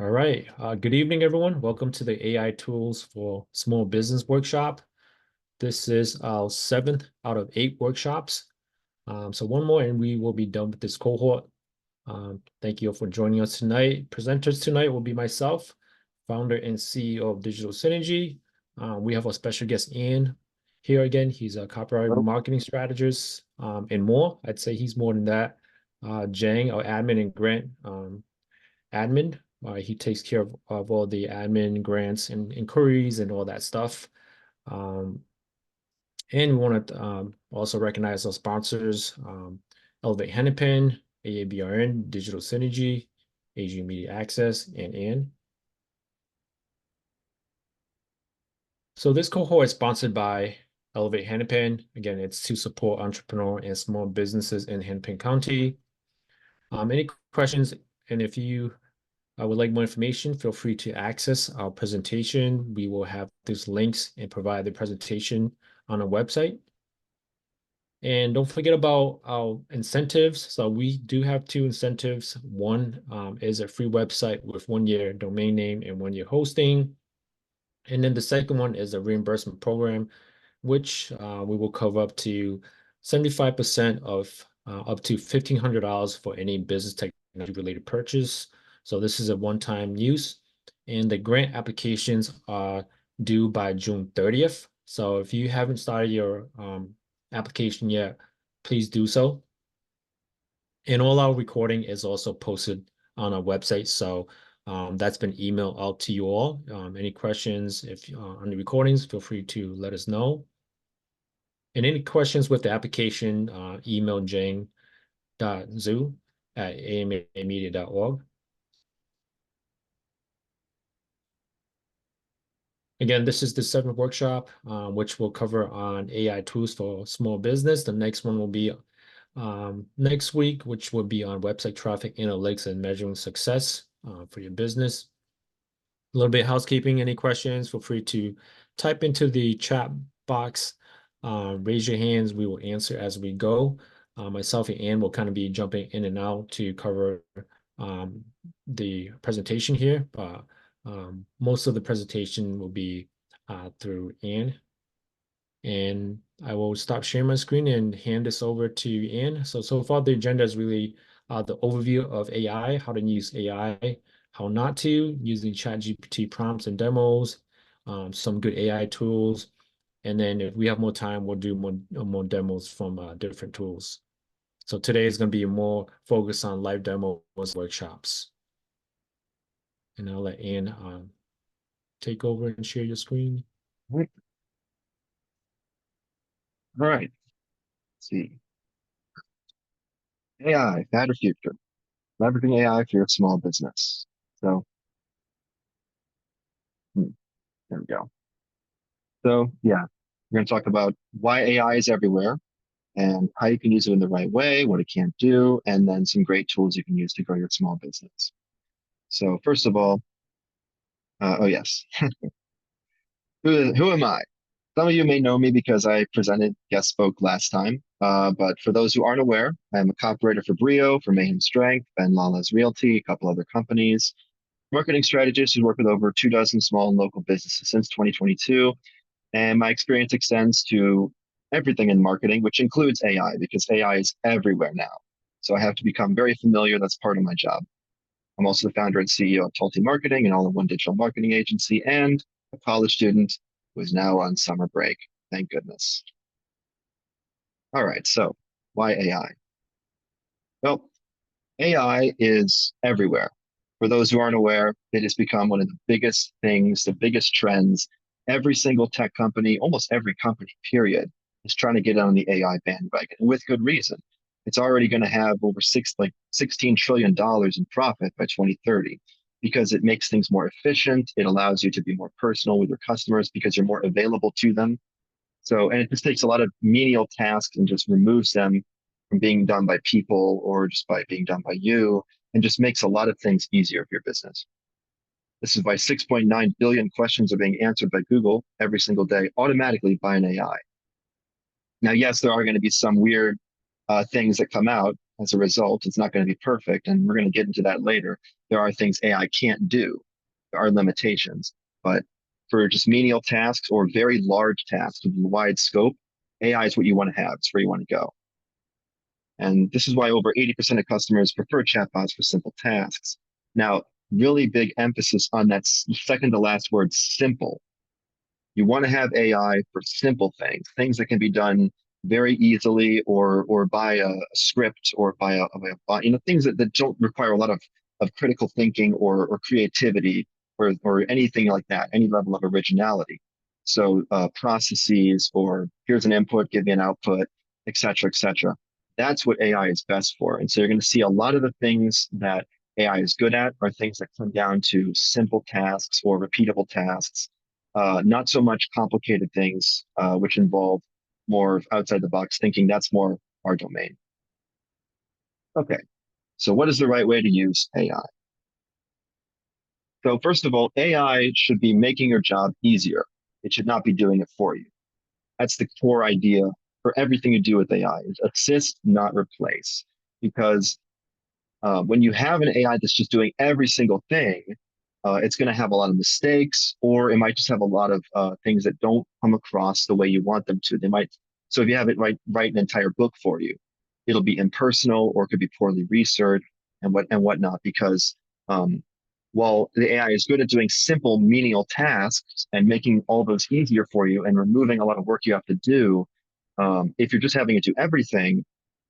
All right. Good evening, everyone. Welcome to the AI Tools for Small Business Workshop. This is our seventh out of eight workshops. So one more and we will be done with this cohort. Thank you for joining us tonight. Presenters tonight will be myself, founder and CEO of Digital Synergy. We have a special guest, Ian, here again. He's a copyright Well, marketing strategist and more. I'd say he's more than that. Jang, our admin and grant admin. He takes care of all the admin grants and inquiries and all that stuff. Um, and we want to also recognize our sponsors, Elevate Hennepin, AABRN, Digital Synergy, Asian Media Access, and AN. So this cohort is sponsored by Elevate Hennepin. Again, it's to support entrepreneur and small businesses in Hennepin County. Any questions? And if you would like more information, feel free to access our presentation. We will have these links and provide the presentation on our website. And don't forget about our incentives. So we do have two incentives. One is a free website with 1 year domain name and 1 year hosting. And then the second one is a reimbursement program, which we will cover up to 75% of up to $1,500 for any business technology related purchase. So this is a one-time use, and the grant applications are due by June 30th. So if you haven't started your application yet, please do so. And all our recording is also posted on our website. So that's been emailed out to you all. Any questions if on the recordings, feel free to let us know. And any questions with the application, email jane.zhu@amamedia.org. Again, this is the seventh workshop, which will cover on AI tools for small business. The next one will be next week, which will be on website traffic analytics and measuring success for your business. A little bit of housekeeping. Any questions, feel free to type into the chat box. Raise your hands. We will answer as we go. Myself and Ann will kind of be jumping in and out to cover the presentation here, but most of the presentation will be through Ann. And I will stop sharing my screen and hand this over to Ann. So far the agenda is really the overview of AI, how to use AI, how not to, using ChatGPT prompts and demos, some good AI tools. And then if we have more time, we'll do more demos from different tools. So today is going to be more focused on live demos workshops. And I'll let Ann take over and share your screen. all right. Let's see. AI, bad or future? Leveraging AI for your small business. So, there we go. So, yeah, we're going to talk about why AI is everywhere and how you can use it in the right way, what it can't do, and then some great tools you can use to grow your small business. So, first of all, oh yes, who am I? Some of you may know me because I presented guest spoke last time. But for those who aren't aware, I'm a copywriter for Brio, for Mayhem Strength, Ben Lala's Realty, a couple other companies. Marketing strategist who's worked with over 24 small and local businesses since 2022. And my experience extends to everything in marketing, which includes AI, because AI is everywhere now. So I have to become very familiar. That's part of my job. I'm also the founder and CEO of Tulti Marketing, an all-in-one digital marketing agency, and a college student who is now on summer break. Thank goodness. All right, so why AI? Well, AI is everywhere. For those who aren't aware, it has become one of the biggest things, the biggest trends. Every single tech company, almost every company, period, is trying to get on the AI bandwagon, and with good reason. It's already going to have over $16 trillion in profit by 2030 because it makes things more efficient. It allows you to be more personal with your customers because you're more available to them. So, and it just takes a lot of menial tasks and just removes them from being done by people or just by being done by you, and just makes a lot of things easier for your business. This is why 6.9 billion questions are being answered by Google every single day automatically by an AI. Now, yes, there are going to be some weird things that come out. as a result, it's not going to be perfect. And we're going to get into that later. There are things AI can't do, there are limitations. But for just menial tasks or very large tasks with a wide scope, AI is what you want to have. It's where you want to go. And this is why over 80% of customers prefer chatbots for simple tasks. Now, really big emphasis on that second to last word, simple. You want to have AI for simple things, things that can be done very easily or by a script or by things that don't require a lot of critical thinking or creativity or anything like that, any level of originality. So processes or here's an input, give me an output, et cetera, et cetera. That's what AI is best for. And so you're going to see a lot of the things that AI is good at are things that come down to simple tasks or repeatable tasks, not so much complicated things, which involve more outside the box thinking. That's more our domain. Okay, so what is the right way to use AI? So first of all, AI should be making your job easier. It should not be doing it for you. That's the core idea for everything you do with AI is assist, not replace. Because when you have an AI that's just doing every single thing, it's going to have a lot of mistakes, or it might just have a lot of things that don't come across the way you want them to. They might, so if you have it write an entire book for you, it'll be impersonal or it could be poorly researched and whatnot. Because while the AI is good at doing simple, menial tasks and making all those easier for you and removing a lot of work you have to do, if you're just having it do everything,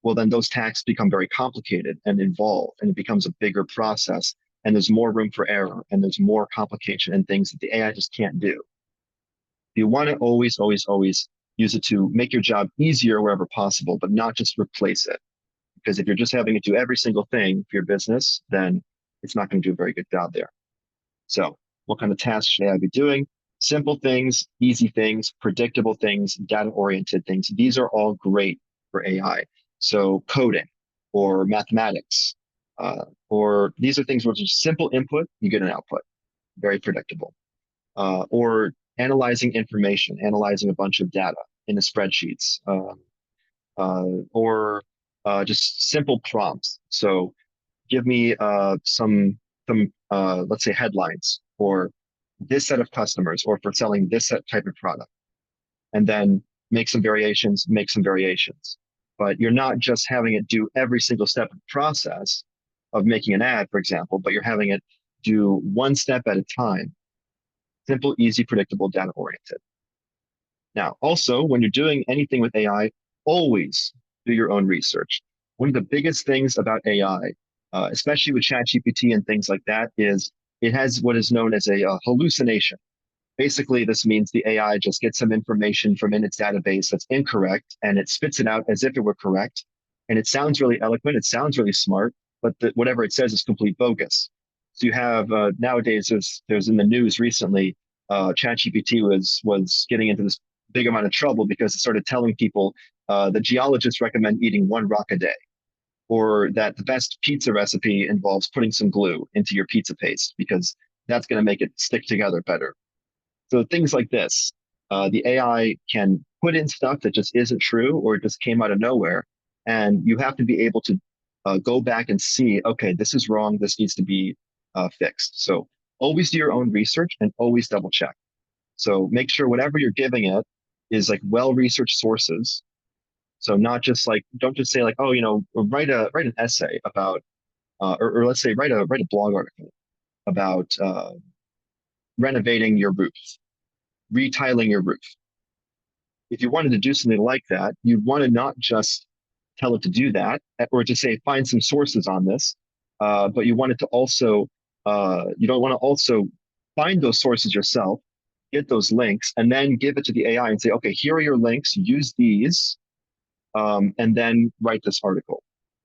well, then those tasks become very complicated and involved, and it becomes a bigger process. And there's more room for error, and there's more complication and things that the AI just can't do. You want to always, always, always use it to make your job easier wherever possible, but not just replace it. Because if you're just having it do every single thing for your business, then it's not going to do a very good job there. So, what kind of tasks should AI be doing? Simple things, easy things, predictable things, data-oriented things. These are all great for AI. So, coding or mathematics, or these are things where it's just simple input, you get an output, very predictable. Or analyzing information, analyzing a bunch of data in the spreadsheets, or just simple prompts. So give me some let's say headlines for this set of customers or for selling this type of product, and then make some variations. But you're not just having it do every single step of the process of making an ad, for example, but you're having it do one step at a time, simple, easy, predictable, data oriented. Now, also, when you're doing anything with AI, always do your own research. One of the biggest things about AI, especially with ChatGPT and things like that, is it has what is known as a hallucination. Basically, this means the AI just gets some information from in its database that's incorrect and it spits it out as if it were correct. And it sounds really eloquent, it sounds really smart, but whatever it says is complete bogus. So you have nowadays, there's in the news recently, ChatGPT was getting into this big amount of trouble because it started telling people the geologists recommend eating one rock a day, or that the best pizza recipe involves putting some glue into your pizza paste because that's going to make it stick together better. So things like this, the AI can put in stuff that just isn't true or it just came out of nowhere. And you have to be able to go back and see, okay, this is wrong. This needs to be fixed. So always do your own research and always double check. So make sure whatever you're giving it is like well-researched sources. So not just like, don't just say like, oh, write an essay about, or let's say write a blog article about renovating your roof, retiling your roof. If you wanted to do something like that, you'd want to not just tell it to do that or to say, find some sources on this, but you want it to also, you don't want to also find those sources yourself, get those links, and then give it to the AI and say, okay, here are your links, use these, and then write this article.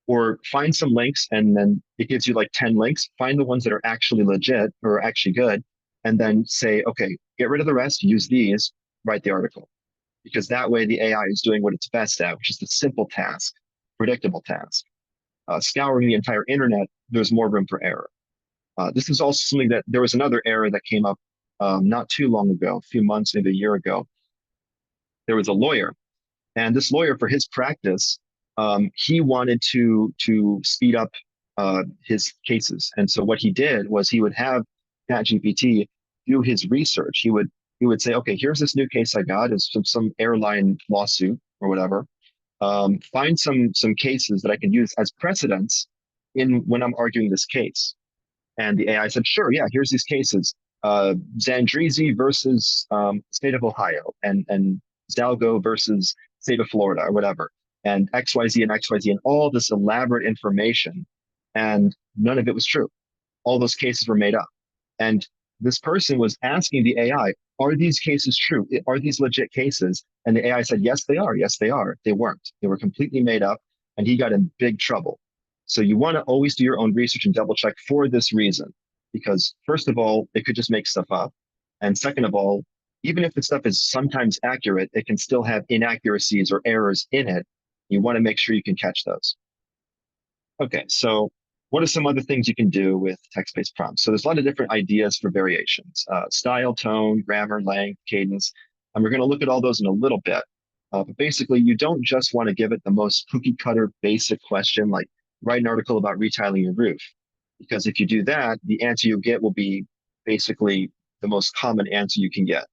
Or find some links and then it gives you like 10 links, find the ones that are actually legit or actually good, and then say, okay, get rid of the rest, use these, write the article. Because that way the AI is doing what it's best at, which is the simple task, predictable task. Scouring the entire internet, there's more room for error. This is also something that there was another error that came up not too long ago, a few months, maybe a year ago. There was a lawyer, and this lawyer, for his practice, he wanted to speed up his cases. And so what he did was he would have ChatGPT do his research. He would say, okay, here's this new case I got. It's from some airline lawsuit or whatever. Find some cases that I can use as precedents in when I'm arguing this case. And the AI said, sure, yeah, here's these cases. Zandrizi versus state of Ohio and Zalgo versus state of Florida or whatever, and XYZ and XYZ and all this elaborate information. And none of it was true. All those cases were made up. And this person was asking the AI, are these cases true? Are these legit cases? And the AI said, yes, they are. Yes, they are. They weren't. They were completely made up. And he got in big trouble. So you want to always do your own research and double check for this reason. Because first of all, it could just make stuff up. And second of all, even if the stuff is sometimes accurate, it can still have inaccuracies or errors in it. You want to make sure you can catch those. Okay, so what are some other things you can do with text-based prompts? So there's a lot of different ideas for variations, style, tone, grammar, length, cadence. And we're going to look at all those in a little bit. But basically, you don't just want to give it the most cookie cutter basic question, like write an article about retiling your roof. Because if you do that, the answer you get will be basically the most common answer you can get.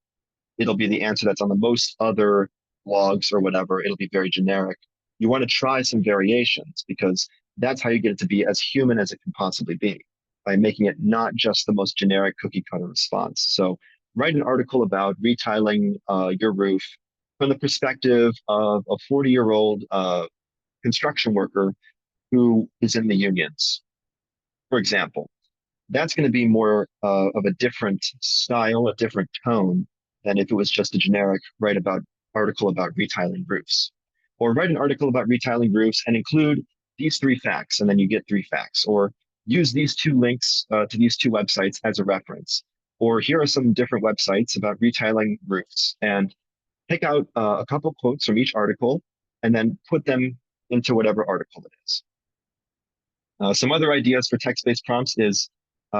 It'll be the answer that's on the most other blogs or whatever. It'll be very generic. You want to try some variations because that's how you get it to be as human as it can possibly be by making it not just the most generic cookie cutter response. So write an article about retiling your roof from the perspective of a 40-year-old construction worker who is in the unions, for example. That's going to be more of a different style, a different tone than if it was just a generic article about retiling roofs. Or write an article about retiling roofs and include these three facts, and then you get three facts. Or use these two links to these two websites as a reference. Or here are some different websites about retiling roofs, and pick out a couple quotes from each article and then put them into whatever article it is. Some other ideas for text-based prompts is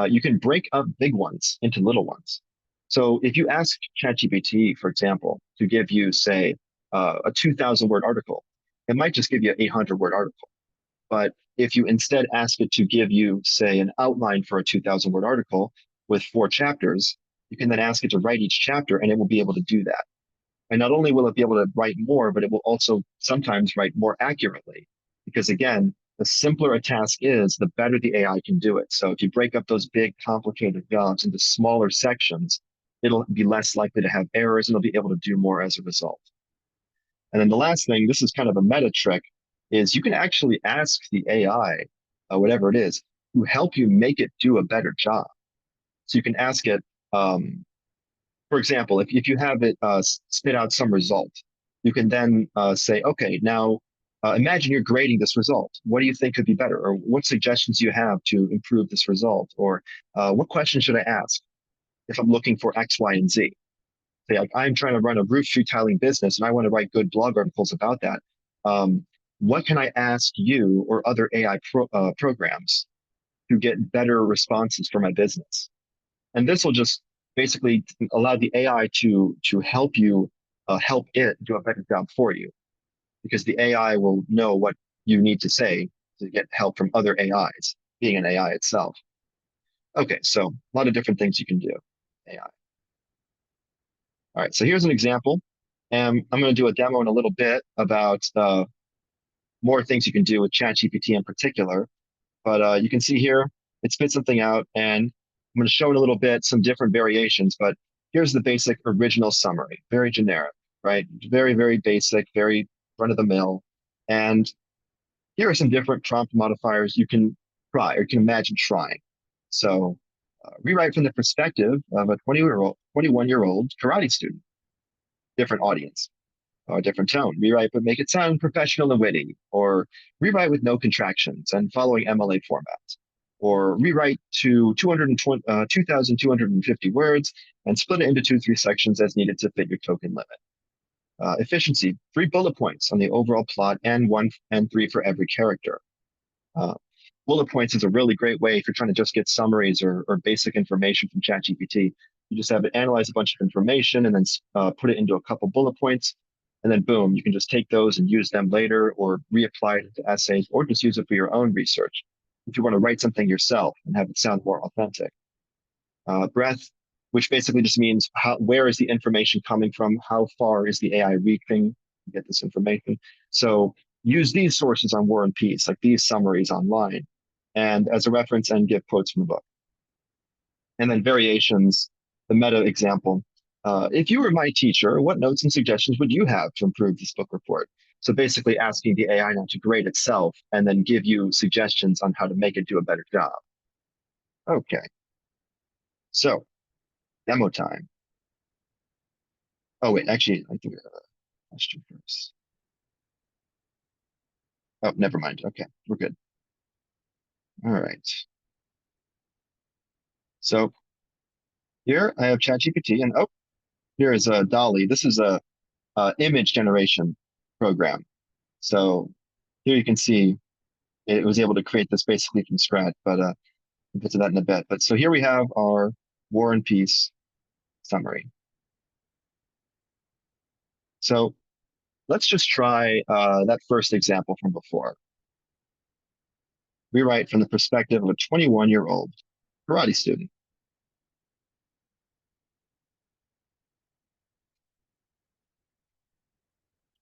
you can break up big ones into little ones. So if you ask ChatGPT, for example, to give you, say, a 2,000 word article, it might just give you an 800-word article. But if you instead ask it to give you, say, an outline for a 2,000 word article with 4 chapters, you can then ask it to write each chapter and it will be able to do that. And not only will it be able to write more, but it will also sometimes write more accurately. Because again, the simpler a task is, the better the AI can do it. So if you break up those big, complicated jobs into smaller sections, it'll be less likely to have errors and it'll be able to do more as a result. And then the last thing, this is kind of a meta trick, is you can actually ask the AI, whatever it is, to help you make it do a better job. So you can ask it, for example, if you have it spit out some result, you can then say, okay, now imagine you're grading this result. What do you think could be better? Or what suggestions do you have to improve this result? Or what questions should I ask if I'm looking for X, Y, and Z? Say, like, I'm trying to run a roof retiling business and I want to write good blog articles about that. What can I ask you or other AI programs to get better responses for my business? And this will just basically allow the AI to help you help it do a better job for you, because the AI will know what you need to say to get help from other AIs, being an AI itself. Okay, so a lot of different things you can do. AI. All right, so here's an example. And I'm going to do a demo in a little bit about more things you can do with ChatGPT in particular. But you can see here, it spits something out, and I'm going to show in a little bit some different variations. But here's the basic original summary, very generic, right? Very, very basic, very run of the mill. And here are some different prompt modifiers you can try or you can imagine trying. So rewrite from the perspective of a 21-year-old karate student, different audience, or a different tone. Rewrite, but make it sound professional and witty, or rewrite with no contractions and following MLA formats, or rewrite to 2,250 words and split it into 2-3 sections as needed to fit your token limit. Efficiency, 3 bullet points on the overall plot and 1 and 3 for every character. Bullet points is a really great way if you're trying to just get summaries or basic information from ChatGPT. You just have it analyze a bunch of information and then put it into a couple bullet points. And then boom, you can just take those and use them later or reapply it to essays or just use it for your own research. If you want to write something yourself and have it sound more authentic. Breadth, which basically just means where is the information coming from? How far is the AI reaching to get this information? So use these sources on War and Peace, like these summaries online, and as a reference and give quotes from the book. And then variations, the meta example. If you were my teacher, what notes and suggestions would you have to improve this book report? So basically asking the AI now to grade itself and then give you suggestions on how to make it do a better job. Okay, so demo time. Oh, wait, actually, I think question first. Oh, never mind. Okay, we're good. All right. So here I have ChatGPT, and oh, here is a Dolly. This is a image generation program. So here you can see it was able to create this basically from scratch, but we'll get to that in a bit. But so here we have our War and Peace summary. So let's just try that first example from before. We write from the perspective of a 21-year-old karate student.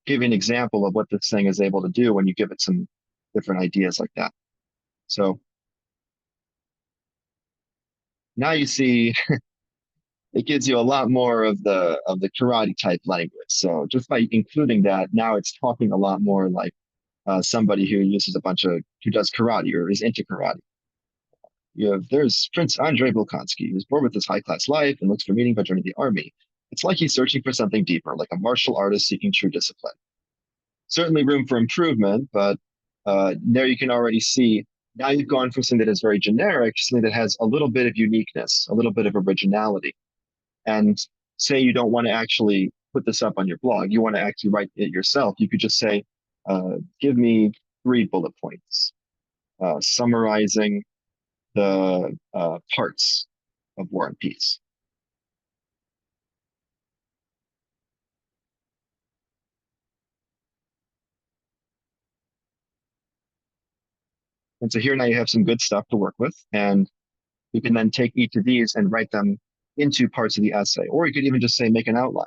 Give you an example of what this thing is able to do when you give it some different ideas like that. So now you see it gives you a lot more of the karate type language. So just by including that, now it's talking a lot more like somebody who uses a bunch of who does karate or is into karate. There's Prince Andrei Volkonsky, who's born with this high class life and looks for meaning by joining the army. It's like he's searching for something deeper, like a martial artist seeking true discipline. Certainly room for improvement, but there you can already see now you've gone from something that is very generic to something that has a little bit of uniqueness, a little bit of originality. And say you don't want to actually put this up on your blog, you want to actually write it yourself, you could just say, give me 3 bullet points summarizing the parts of War and Peace. And so here now you have some good stuff to work with, and you can then take each of these and write them into parts of the essay, or you could even just say make an outline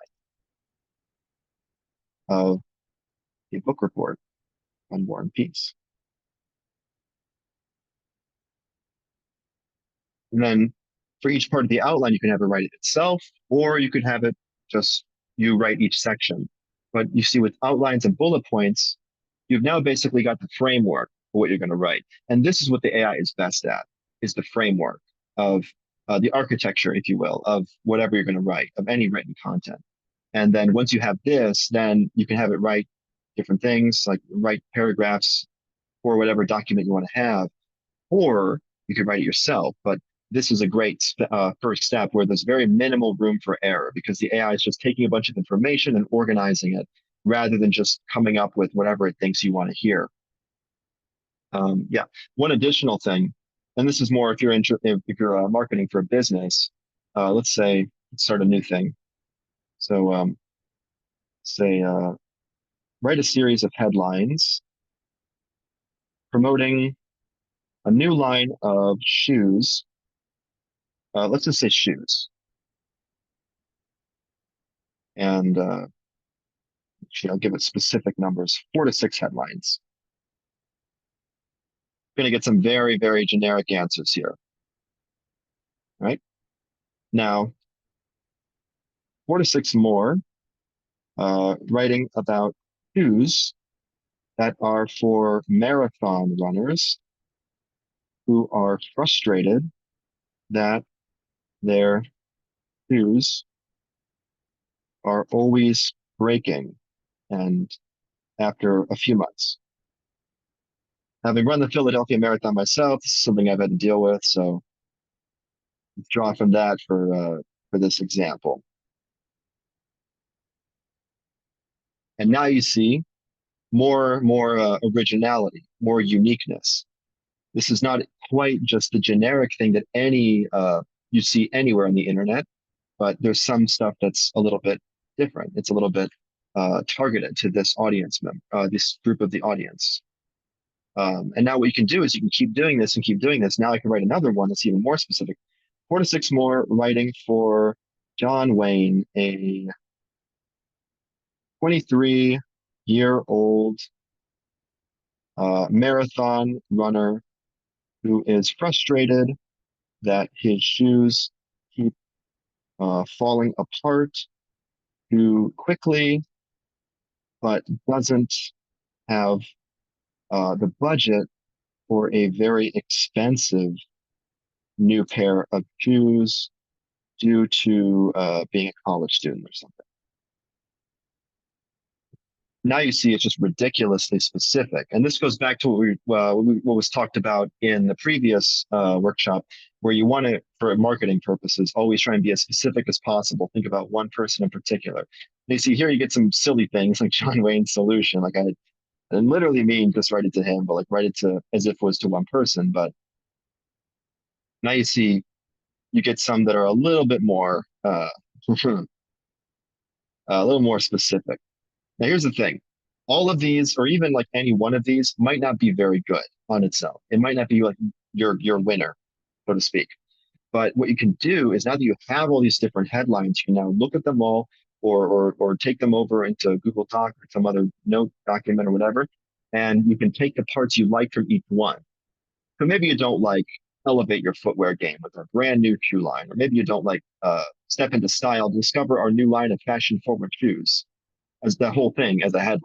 of a book report on War and Peace. And then for each part of the outline, you can have it write it itself, or you could have it just you write each section. But you see, with outlines and bullet points, you've now basically got the framework for what you're going to write. And this is what the AI is best at, is the framework of the architecture, if you will, of whatever you're going to write, of any written content. And then once you have this, then you can have it write different things, like write paragraphs for whatever document you want to have, or you could write it yourself. But this is a great first step where there's very minimal room for error because the AI is just taking a bunch of information and organizing it rather than just coming up with whatever it thinks you want to hear. Yeah, one additional thing, and this is more if you're marketing for a business. Let's say let's start a new thing. So say write a series of headlines promoting a new line of shoes. Let's just say shoes. And actually, I'll give it specific numbers, 4 to 6 headlines. Going to get some very, very generic answers here. Right? Now, 4 to 6 more, writing about shoes that are for marathon runners who are frustrated that their shoes are always breaking and after a few months. Having run the Philadelphia Marathon myself, this is something I've had to deal with, so draw from that for this example. And now you see more originality, more uniqueness. This is not quite just the generic thing that any you see anywhere on the internet, but there's some stuff that's a little bit different. It's a little bit targeted to this audience member, this group of the audience. And now what you can do is you can keep doing this and keep doing this. Now I can write another one that's even more specific. 4 to 6 more writing for John Wayne, a 23-year-old marathon runner who is frustrated that his shoes keep falling apart too quickly, but doesn't have the budget for a very expensive new pair of shoes due to being a college student or something. Now you see it's just ridiculously specific. And this goes back to what was talked about in the previous workshop, where you want to, for marketing purposes, always try and be as specific as possible. Think about one person in particular. And you see here, you get some silly things like John Wayne's solution. Like I didn't literally mean just write it to him, but like write it to as if it was to one person. But now you see you get some that are a little bit more a little more specific. Now, here's the thing. All of these, or even like any one of these, might not be very good on its own. It might not be like your winner, so to speak. But what you can do is now that you have all these different headlines, you can now look at them all or take them over into Google Doc or some other note document or whatever, and you can take the parts you like from each one. So maybe you don't like elevate your footwear game with a brand new shoe line, or maybe you don't like step into style, discover our new line of fashion forward shoes as the whole thing as a headline.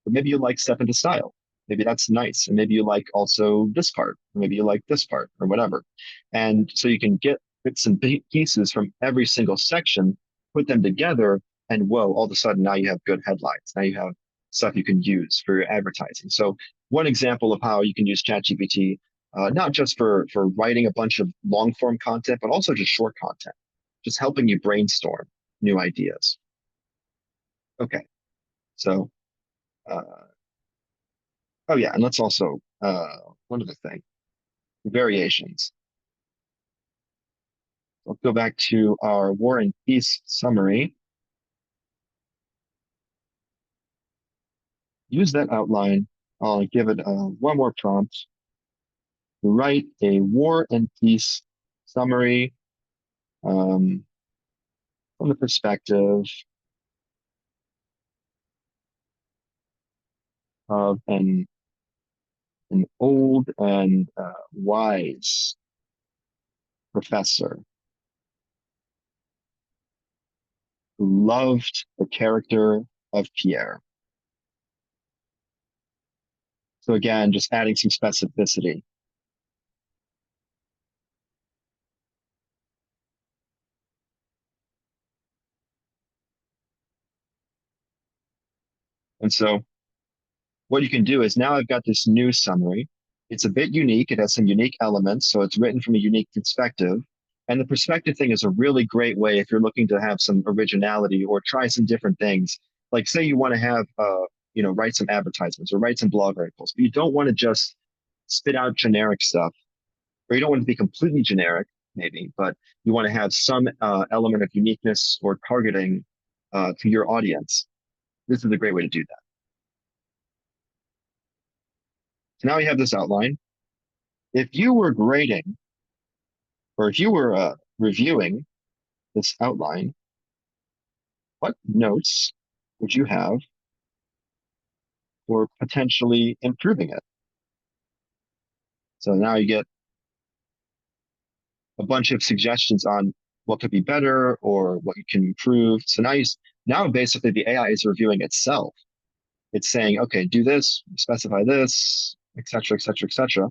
But maybe you like step into style. Maybe that's nice. And maybe you like also this part, or maybe you like this part or whatever. And so you can get bits and pieces from every single section, put them together, and whoa, all of a sudden now you have good headlines. Now you have stuff you can use for your advertising. So one example of how you can use ChatGPT, not just for writing a bunch of long form content, but also just short content, just helping you brainstorm new ideas. Okay, so uh, oh yeah, and let's also one other thing, variations. Let's go back to our War and Peace summary. Use that outline. I'll give it one more prompt. Write a War and Peace summary from the perspective of an old and wise professor who loved the character of Pierre. So again, just adding some specificity. And so what you can do is now I've got this new summary. It's a bit unique. It has some unique elements, so it's written from a unique perspective. And the perspective thing is a really great way if you're looking to have some originality or try some different things. Like say you want to have, write some advertisements or write some blog articles, but you don't want to just spit out generic stuff, or you don't want it to be completely generic, maybe, but you want to have some element of uniqueness or targeting to your audience. This is a great way to do that. So now we have this outline. If you were grading, or if you were reviewing this outline, what notes would you have for potentially improving it? So now you get a bunch of suggestions on what could be better or what you can improve. So now basically the AI is reviewing itself. It's saying, okay, do this, specify this, et cetera, et cetera, et cetera.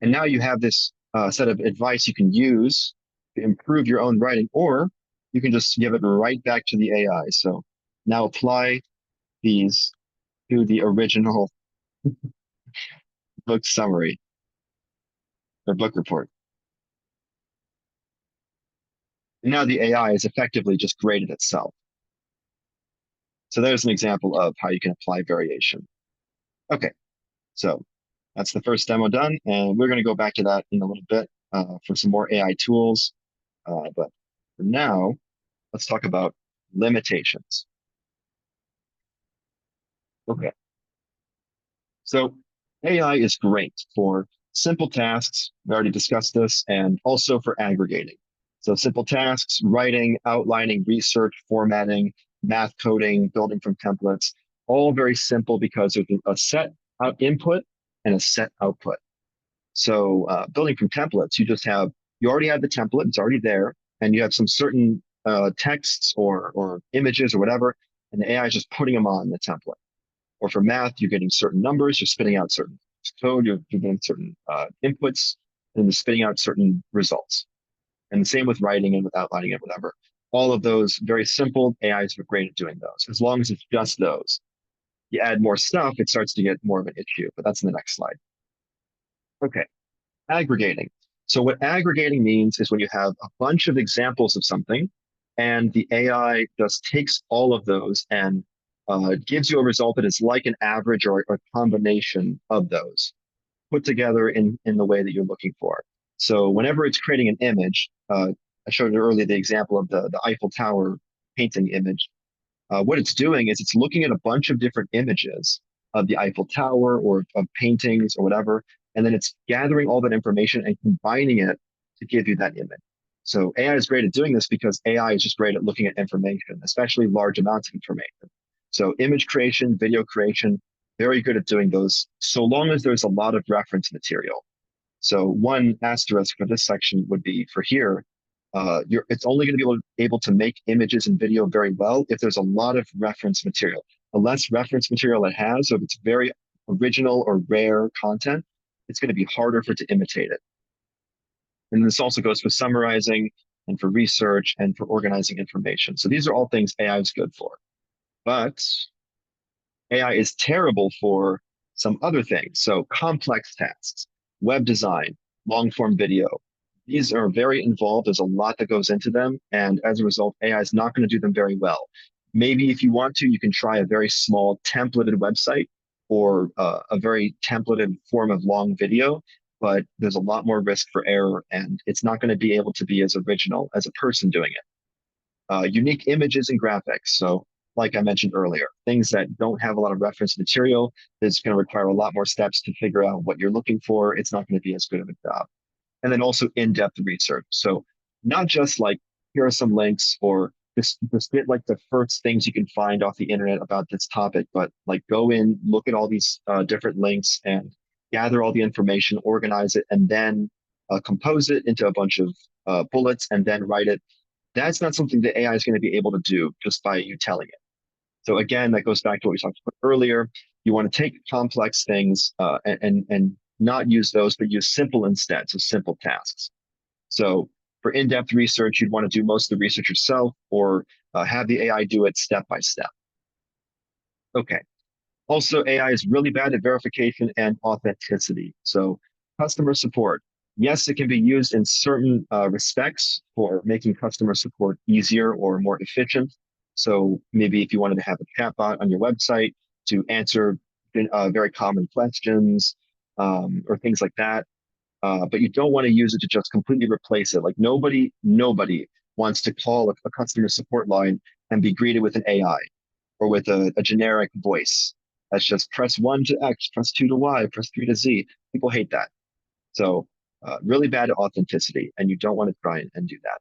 And now you have this set of advice you can use to improve your own writing, or you can just give it right back to the AI. So now apply these to the original book summary or book report. And now the AI is effectively just graded itself. So there's an example of how you can apply variation. Okay, so that's the first demo done, and we're going to go back to that in a little bit for some more AI tools. But for now, let's talk about limitations. Okay. So AI is great for simple tasks. We already discussed this, and also for aggregating. So simple tasks, writing, outlining, research, formatting, math coding, building from templates, all very simple because there's a set input and a set output. So building from templates, you already have the template, it's already there, and you have some certain texts or images or whatever, and the AI is just putting them on the template. Or for math, you're getting certain numbers, you're spitting out certain code, you're getting certain inputs, and you're spitting out certain results. And the same with writing and with outlining and whatever. All of those very simple AIs are great at doing those, as long as it's just those. You add more stuff, it starts to get more of an issue, but that's in the next slide. Okay, aggregating. So what aggregating means is when you have a bunch of examples of something, and the AI just takes all of those and gives you a result that is like an average or a combination of those put together in the way that you're looking for. So whenever it's creating an image, I showed you earlier the example of the Eiffel Tower painting image. What it's doing is it's looking at a bunch of different images of the Eiffel Tower or of paintings or whatever, and then it's gathering all that information and combining it to give you that image. So AI is great at doing this because AI is just great at looking at information, especially large amounts of information. So image creation, video creation, very good at doing those, so long as there's a lot of reference material. So one asterisk for this section would be for here, it's only going to be able to make images and video very well if there's a lot of reference material. The less reference material it has, so if it's very original or rare content, it's going to be harder for it to imitate it. And this also goes for summarizing and for research and for organizing information. So these are all things AI is good for. But AI is terrible for some other things. So complex tasks, web design, long form video. These are very involved. There's a lot that goes into them. And as a result, AI is not going to do them very well. Maybe if you want to, you can try a very small templated website or a very templated form of long video, but there's a lot more risk for error and it's not going to be able to be as original as a person doing it. Unique images and graphics. So like I mentioned earlier, things that don't have a lot of reference material, it's going to require a lot more steps to figure out what you're looking for. It's not going to be as good of a job. And then also in-depth research. So not just like, here are some links or just get like the first things you can find off the internet about this topic, but like go in, look at all these different links and gather all the information, organize it, and then compose it into a bunch of bullets and then write it. That's not something that AI is going to be able to do just by you telling it. So again, that goes back to what we talked about earlier. You want to take complex things and not use those, but use simple instead. So simple tasks. So for in-depth research, you'd want to do most of the research yourself or have the AI do it step by step. Okay. Also, AI is really bad at verification and authenticity. So customer support. Yes, it can be used in certain respects for making customer support easier or more efficient. So maybe if you wanted to have a chatbot on your website to answer very common questions or things like that, but you don't want to use it to just completely replace it. Like nobody wants to call a customer support line and be greeted with an AI or with a generic voice. That's just press one to X, press two to Y, press three to Z. People hate that. So really bad at authenticity, and you don't want to try and do that.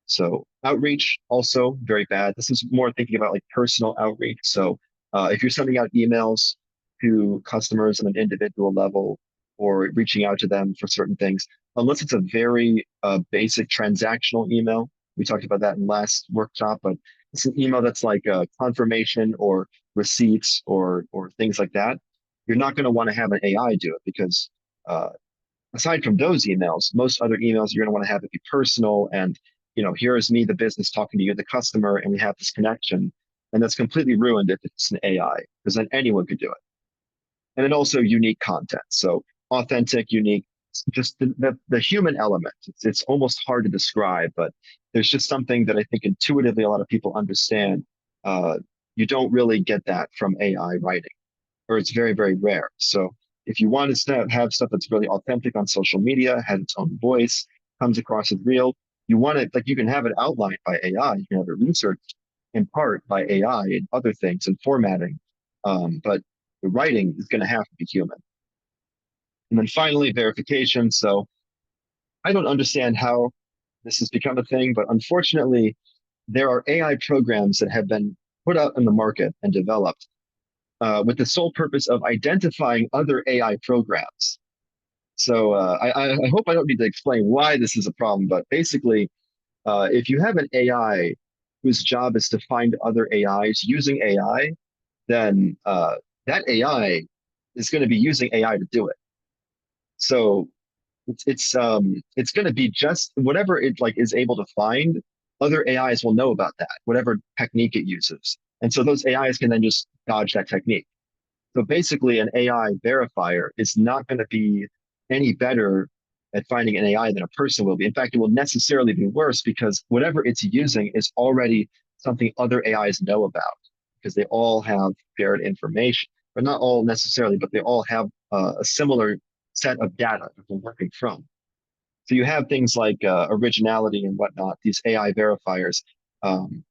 So outreach also very bad. This is more thinking about like personal outreach. So if you're sending out emails to customers on an individual level or reaching out to them for certain things, unless it's a very basic transactional email, we talked about that in last workshop, but it's an email that's like a confirmation or receipts or things like that. You're not going to want to have an AI do it because uh, aside from those emails, most other emails you're going to want to have it be personal and here is me, the business, talking to you, the customer, and we have this connection. And that's completely ruined if it's an AI, because then anyone could do it. And then also unique content. So authentic, unique, just the human element. It's almost hard to describe, but there's just something that I think intuitively a lot of people understand. You don't really get that from AI writing, or it's very, very rare. So if you want to have stuff that's really authentic on social media, has its own voice, comes across as real, you want it like you can have it outlined by AI, you can have it researched in part by AI and other things and formatting. But the writing is going to have to be human. And then finally, verification. So I don't understand how this has become a thing, but unfortunately, there are AI programs that have been put out in the market and developed with the sole purpose of identifying other AI programs. So I hope I don't need to explain why this is a problem, but basically, if you have an AI whose job is to find other AIs using AI, then that AI is going to be using AI to do it. So it's going to be just whatever it like is able to find. Other AIs will know about that, whatever technique it uses, and so those AIs can then just dodge that technique. So basically, an AI verifier is not going to be any better at finding an AI than a person will be. In fact, it will necessarily be worse because whatever it's using is already something other AIs know about because they all have shared information, but not all necessarily, but they all have a similar set of data that they're working from. So you have things like originality and whatnot, these AI verifiers. Um,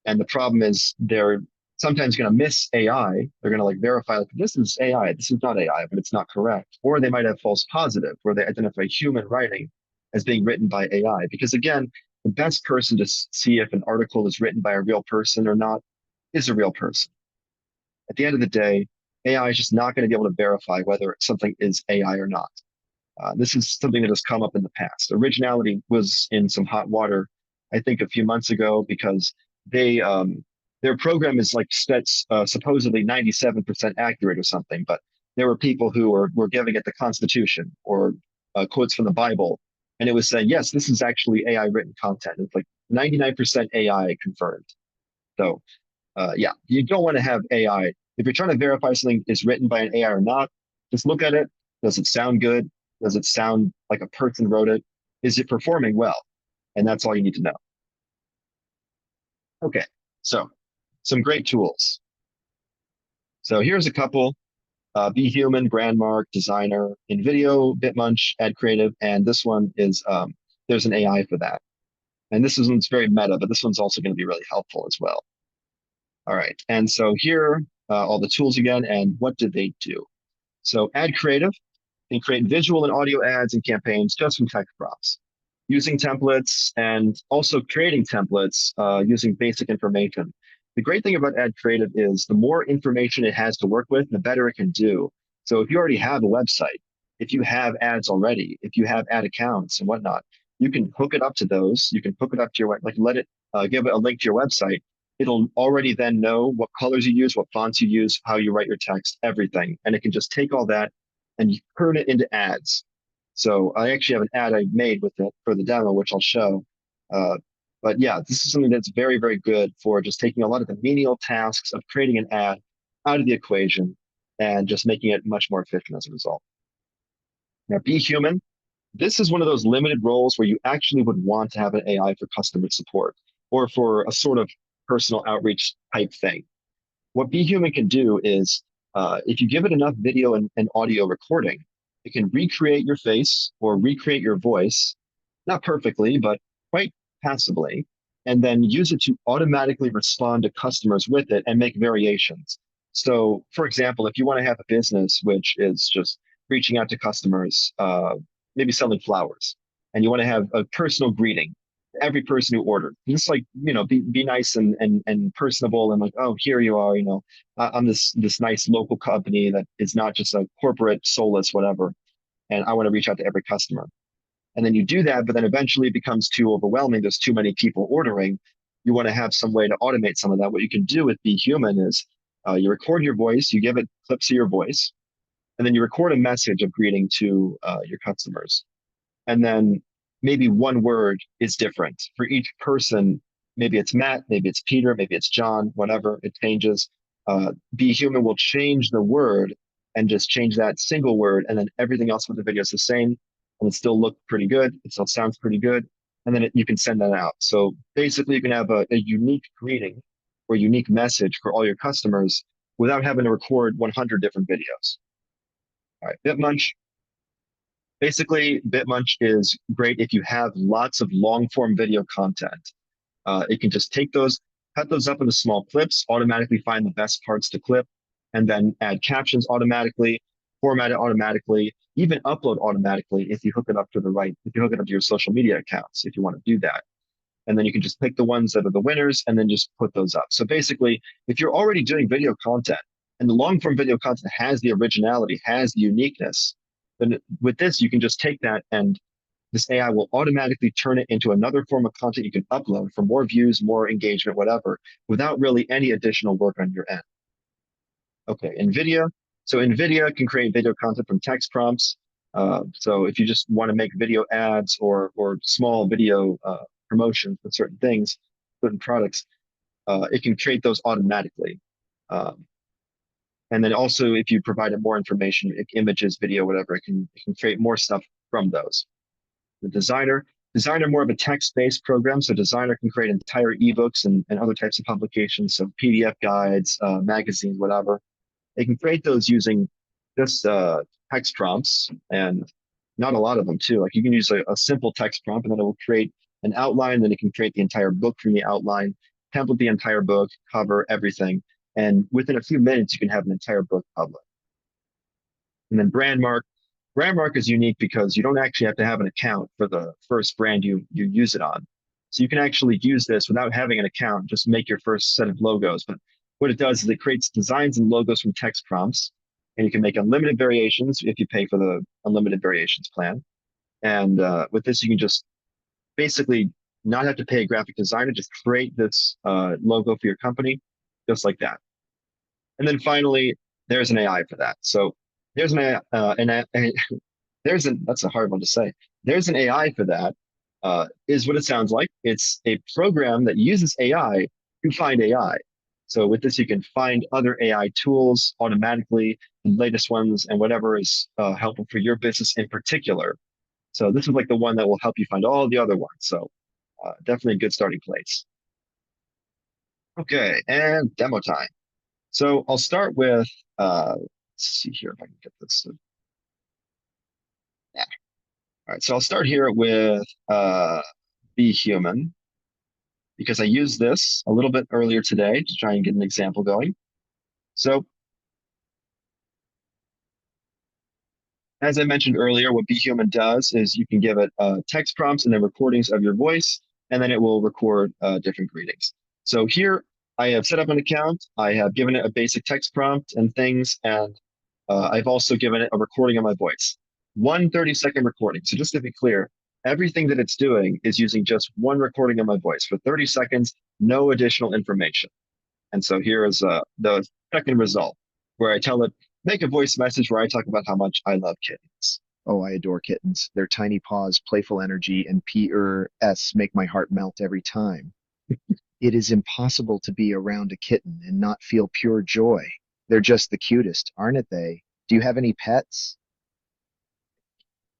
and the problem is they're sometimes going to miss AI. They're going to like verify like this is AI, this is not AI, but it's not correct. Or they might have false positive where they identify human writing as being written by AI. Because again, the best person to see if an article is written by a real person or not is a real person. At the end of the day, AI is just not going to be able to verify whether something is AI or not. This is something that has come up in the past. Originality was in some hot water, I think, a few months ago because they their program is like supposedly 97% accurate or something, but there were people who were giving it the Constitution or quotes from the Bible, and it was saying, yes, this is actually AI written content. It's like 99% AI confirmed. So yeah, you don't want to have AI. If you're trying to verify something is written by an AI or not, just look at it. Does it sound good? Does it sound like a person wrote it? Is it performing well? And that's all you need to know. Okay, so some great tools. So here's a couple. Be Human, Brandmark, Designer, in video, Bitmunch, Ad Creative, and this one is there's an AI for that. And this one's very meta, but this one's also going to be really helpful as well. All right, and so here, all the tools again, and what did they do? So Ad Creative can create visual and audio ads and campaigns just from text prompts, using templates and also creating templates using basic information. The great thing about Ad Creative is the more information it has to work with, the better it can do. So if you already have a website, if you have ads already, if you have ad accounts and whatnot, you can hook it up to those. You can hook it up to your like let it give it a link to your website. It'll already then know what colors you use, what fonts you use, how you write your text, everything, and it can just take all that and you turn it into ads. So I actually have an ad I made with it for the demo, which I'll show. Uh, but yeah, this is something that's very, very good for just taking a lot of the menial tasks of creating an ad out of the equation and just making it much more efficient as a result. Now, Be Human. This is one of those limited roles where you actually would want to have an AI for customer support or for a sort of personal outreach type thing. What Be Human can do is if you give it enough video and audio recording, it can recreate your face or recreate your voice, not perfectly, but quite passably, and then use it to automatically respond to customers with it and make variations. So, for example, if you want to have a business which is just reaching out to customers, maybe selling flowers, and you want to have a personal greeting every person who ordered. Just like, be nice and personable and like, oh, here you are, I'm this nice local company that is not just a corporate soulless whatever, and I want to reach out to every customer. And then you do that, but then eventually it becomes too overwhelming. There's too many people ordering. You want to have some way to automate some of that. What you can do with Be Human is you record your voice, you give it clips of your voice, and then you record a message of greeting to your customers. And then maybe one word is different for each person. Maybe it's Matt, maybe it's Peter, maybe it's John, whatever, it changes. Be Human will change the word and just change that single word, and then everything else with the video is the same, and it still look pretty good, it still sounds pretty good, and then you can send that out. So basically, you can have a unique greeting or unique message for all your customers without having to record 100 different videos. All right, Bitmunch. Basically, Bitmunch is great if you have lots of long form video content. It can just take those cut those up into small clips, automatically find the best parts to clip, and then add captions automatically, format it automatically, even upload automatically if you hook it up to the right, if you hook it up to your social media accounts, if you want to do that. And then you can just pick the ones that are the winners and then just put those up. So basically, if you're already doing video content and the long form video content has the originality, has the uniqueness, then with this, you can just take that and this AI will automatically turn it into another form of content you can upload for more views, more engagement, whatever, without really any additional work on your end. Okay, NVIDIA. So NVIDIA can create video content from text prompts. So if you just want to make video ads or small video promotions for certain things, certain products, it can create those automatically. Um, and then also, if you provide it more information, images, video, whatever, it can create more stuff from those. The designer more of a text-based program, so designer can create entire ebooks and other types of publications, so PDF guides, magazines, whatever. They can create those using just text prompts and not a lot of them too. Like you can use a simple text prompt and then it will create an outline, then it can create the entire book from the outline, template the entire book, cover everything. And within a few minutes, you can have an entire book published. And then brand mark is unique because you don't actually have to have an account for the first brand you use it on. So you can actually use this without having an account, just make your first set of logos. But what it does is it creates designs and logos from text prompts, and you can make unlimited variations if you pay for the unlimited variations plan. And with this, you can just basically not have to pay a graphic designer, just create this logo for your company, just like that. And then finally, there's an AI for that. So there's that's a hard one to say. There's an AI for that, is what it sounds like. It's a program that uses AI to find AI. So with this, you can find other AI tools automatically, the latest ones, and whatever is helpful for your business in particular. So this is like the one that will help you find all the other ones. So definitely a good starting place. Okay, and demo time. So I'll start with, let's see here if I can get this. Yeah. All right, so I'll start here with Be Human because I used this a little bit earlier today to try and get an example going. So as I mentioned earlier, what Be Human does is you can give it text prompts and then recordings of your voice, and then it will record different greetings. So here I have set up an account. I have given it a basic text prompt and things, and I've also given it a recording of my voice. One 30-second recording. So just to be clear, everything that it's doing is using just one recording of my voice for 30 seconds, no additional information. And so here is the second result where I tell it, make a voice message where I talk about how much I love kittens. Oh, I adore kittens. Their tiny paws, playful energy, and PRS make my heart melt every time. It is impossible to be around a kitten and not feel pure joy. They're just the cutest, aren't they? Do you have any pets?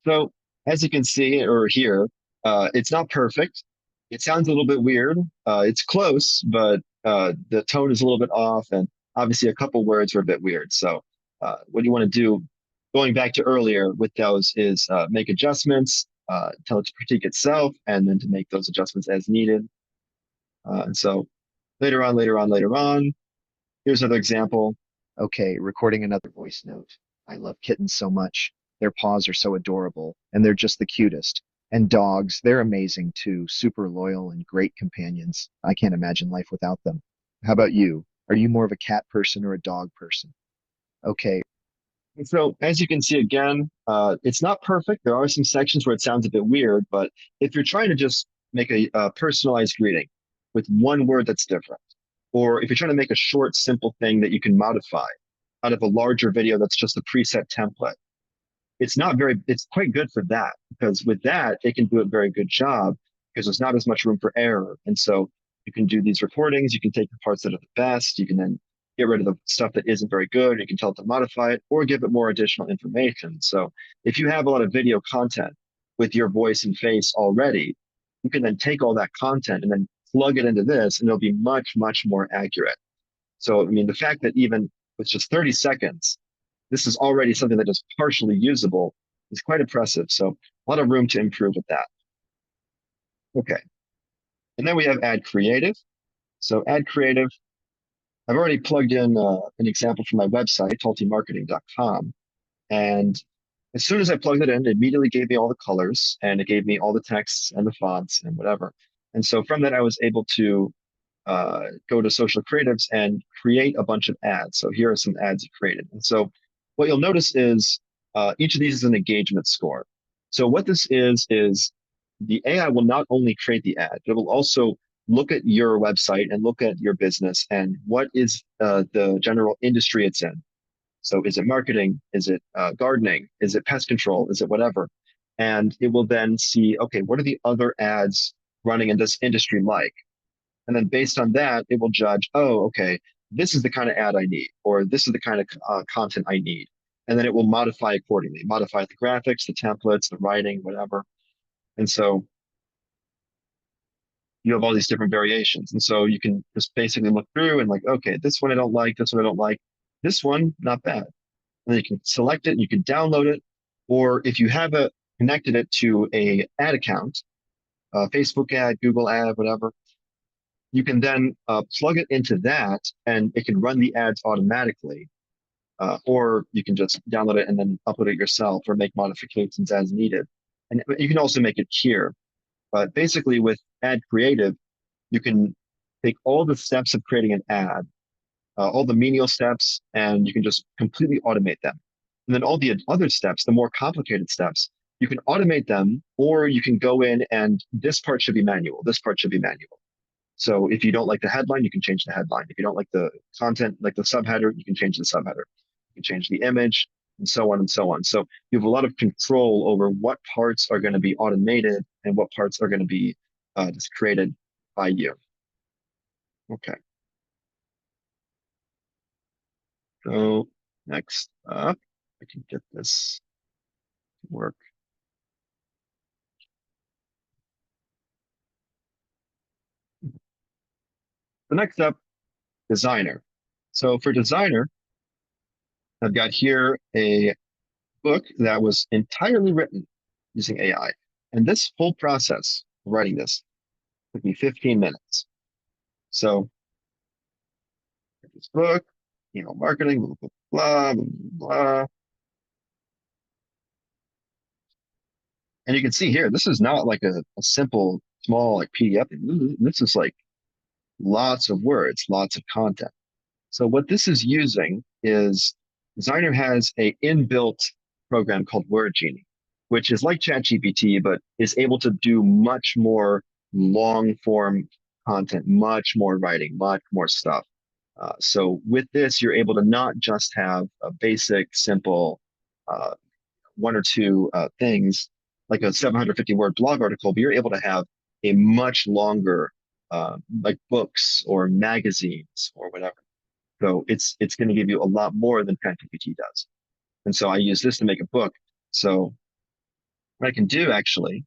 So as you can see or hear, it's not perfect. It sounds a little bit weird. It's close, but the tone is a little bit off, and obviously a couple words are a bit weird. So what you want to do, going back to earlier with those, is make adjustments, tell it to critique itself, and then to make those adjustments as needed. And so later on, here's another example. Okay, recording another voice note. I love kittens so much. Their paws are so adorable, and they're just the cutest. And dogs, they're amazing too, super loyal and great companions. I can't imagine life without them. How about you? Are you more of a cat person or a dog person? Okay, And so as you can see again, it's not perfect. There are some sections where it sounds a bit weird, but if you're trying to just make a personalized greeting with one word that's different, or if you're trying to make a short, simple thing that you can modify out of a larger video that's just a preset template, it's quite good for that because with that, it can do a very good job because there's not as much room for error. And so you can do these recordings, you can take the parts that are the best, you can then get rid of the stuff that isn't very good, you can tell it to modify it or give it more additional information. So if you have a lot of video content with your voice and face already, you can then take all that content and then plug it into this and it'll be much, much more accurate. So, I mean, the fact that even with just 30 seconds, this is already something that is partially usable is quite impressive. So a lot of room to improve with that. Okay. And then we have add creative. So ad creative, I've already plugged in an example from my website, taltymarketing.com. And as soon as I plugged it in, it immediately gave me all the colors and it gave me all the texts and the fonts and whatever. And so from that, I was able to go to social creatives and create a bunch of ads. So here are some ads I created. And so what you'll notice is each of these is an engagement score. So what this is the AI will not only create the ad, it will also look at your website and look at your business and what is the general industry it's in. So is it marketing? Is it gardening? Is it pest control? Is it whatever? And it will then see, okay, what are the other ads running in this industry like? And then based on that, it will judge, oh, okay, this is the kind of ad I need, or this is the kind of content I need. And then it will modify accordingly, modify the graphics, the templates, the writing, whatever. And so you have all these different variations. And so you can just basically look through and like, okay, this one I don't like, this one I don't like, this one, not bad. And then you can select it, you can download it, or if you have connected it to a ad account, Facebook ad, Google ad, whatever, you can then plug it into that and it can run the ads automatically. Or you can just download it and then upload it yourself or make modifications as needed. And you can also make it here. But basically, with Ad Creative, you can take all the steps of creating an ad, all the menial steps, and you can just completely automate them. And then all the other steps, the more complicated steps, you can automate them, or you can go in and this part should be manual, this part should be manual. So if you don't like the headline, you can change the headline. If you don't like the content, like the subheader, you can change the subheader. You can change the image and so on and so on. So you have a lot of control over what parts are going to be automated and what parts are going to be just created by you. Okay. So next up, I can get this to work. The next up, designer. So for designer, I've got here a book that was entirely written using AI. And this whole process of writing this took me 15 minutes. So this book, email marketing, blah, blah, blah, blah. And you can see here, this is not like a simple, small like PDF. This is like lots of words, lots of content. So what this is using is Designer has a inbuilt program called Word Genie, which is like ChatGPT, but is able to do much more long form content, much more writing, much more stuff. So with this, you're able to not just have a basic, simple uh, one or two things like a 750 word blog article, but you're able to have a much longer like books or magazines or whatever. So it's going to give you a lot more than ChatGPT does. And so I use this to make a book. So what I can do actually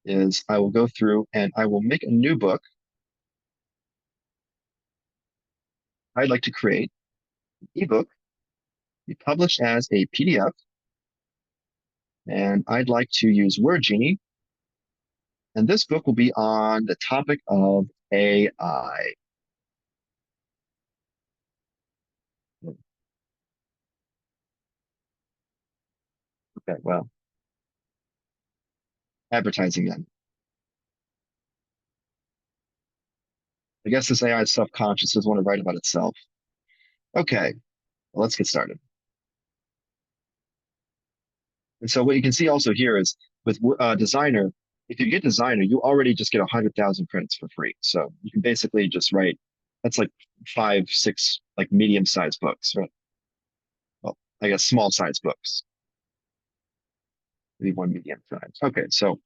is I will go through and I will make a new book I'd like to create, an ebook, be published as a PDF, and I'd like to use Word Genie. And this book will be on the topic of AI. Okay, well, advertising then. I guess this AI is self-conscious, doesn't want to write about itself. Okay, well, let's get started. And so what you can see also here is with Designer, if you get Designer, you already just get 100,000 credits for free. So you can basically just write, that's like 5, 6 like medium-sized books, right? Well, I guess small-sized books, maybe one medium size. Okay, so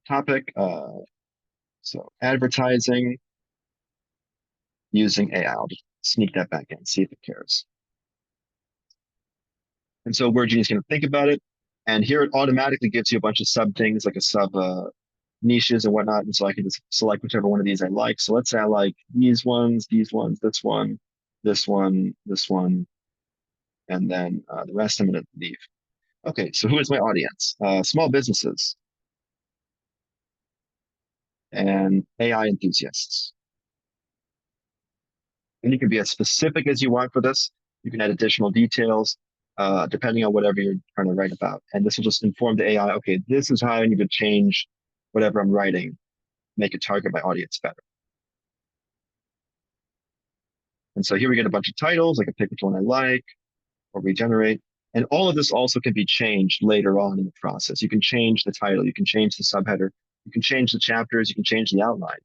topic, so advertising using AI. I'll just sneak that back in, see if it cares. And so Word Genie is going to think about it. And here it automatically gives you a bunch of sub things like a sub niches and whatnot. And so I can just select whichever one of these I like. So let's say I like these ones, this one, this one, this one, and then the rest I'm going to leave. Okay, so who is my audience? Small businesses and AI enthusiasts. And you can be as specific as you want for this. You can add additional details, depending on whatever you're trying to write about. And this will just inform the AI, okay, this is how I need to change whatever I'm writing, make it target my audience better. And so here we get a bunch of titles. I can pick which one I like or regenerate. And all of this also can be changed later on in the process. You can change the title, you can change the subheader, you can change the chapters, you can change the outline,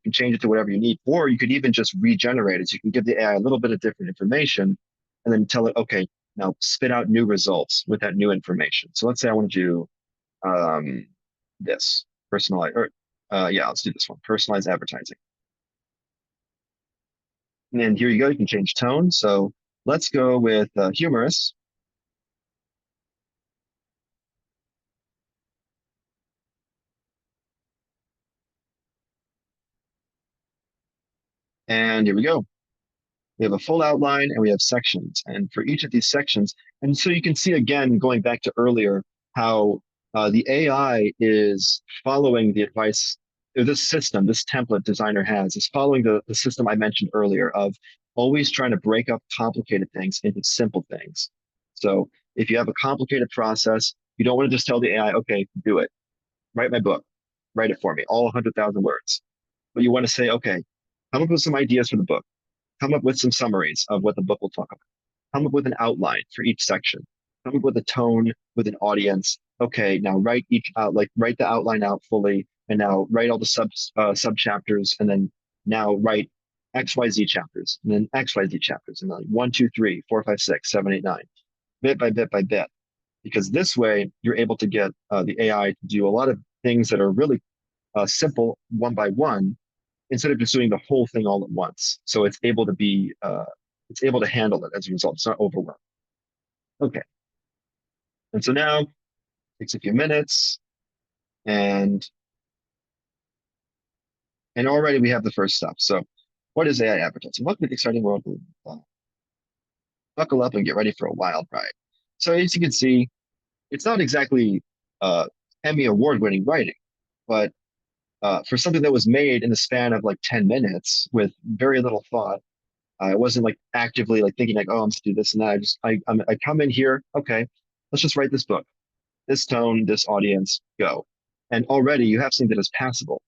you can change it to whatever you need, or you could even just regenerate it. So you can give the AI a little bit of different information and then tell it, okay, now spit out new results with that new information. So let's say I want to do this personalize, or yeah, let's do this one, personalized advertising. And then here you go, you can change tone. So let's go with humorous. And here we go. We have a full outline and we have sections. And for each of these sections, and so you can see again, going back to earlier, how the AI is following the advice, or this system, this template designer has, is following the system I mentioned earlier of always trying to break up complicated things into simple things. So if you have a complicated process, you don't want to just tell the AI, okay, do it, write my book, write it for me, all 100,000 words. But you want to say, okay, come up with some ideas for the book, come up with some summaries of what the book will talk about, come up with an outline for each section, come up with a tone with an audience. Okay, now write each out, like write the outline out fully, and now write all the sub chapters, and then now write XYZ chapters, and then XYZ chapters, and then like 1, 2, 3, 4, 5, 6, 7, 8, 9, bit by bit by bit. Because this way you're able to get the AI to do a lot of things that are really simple one by one, instead of just doing the whole thing all at once. So it's able to handle it as a result. It's not overwhelmed. Okay. And so now it takes a few minutes and already we have the first step. So what is AI advertising? Welcome to the exciting world. Buckle up and get ready for a wild ride. So as you can see, it's not exactly uh, Emmy award-winning writing, but for something that was made in the span of like 10 minutes with very little thought, I wasn't like actively like thinking like, oh, I'm supposed to do this and that. I come in here, okay, let's just write this book, this tone, this audience, go. And already you have something that is passable,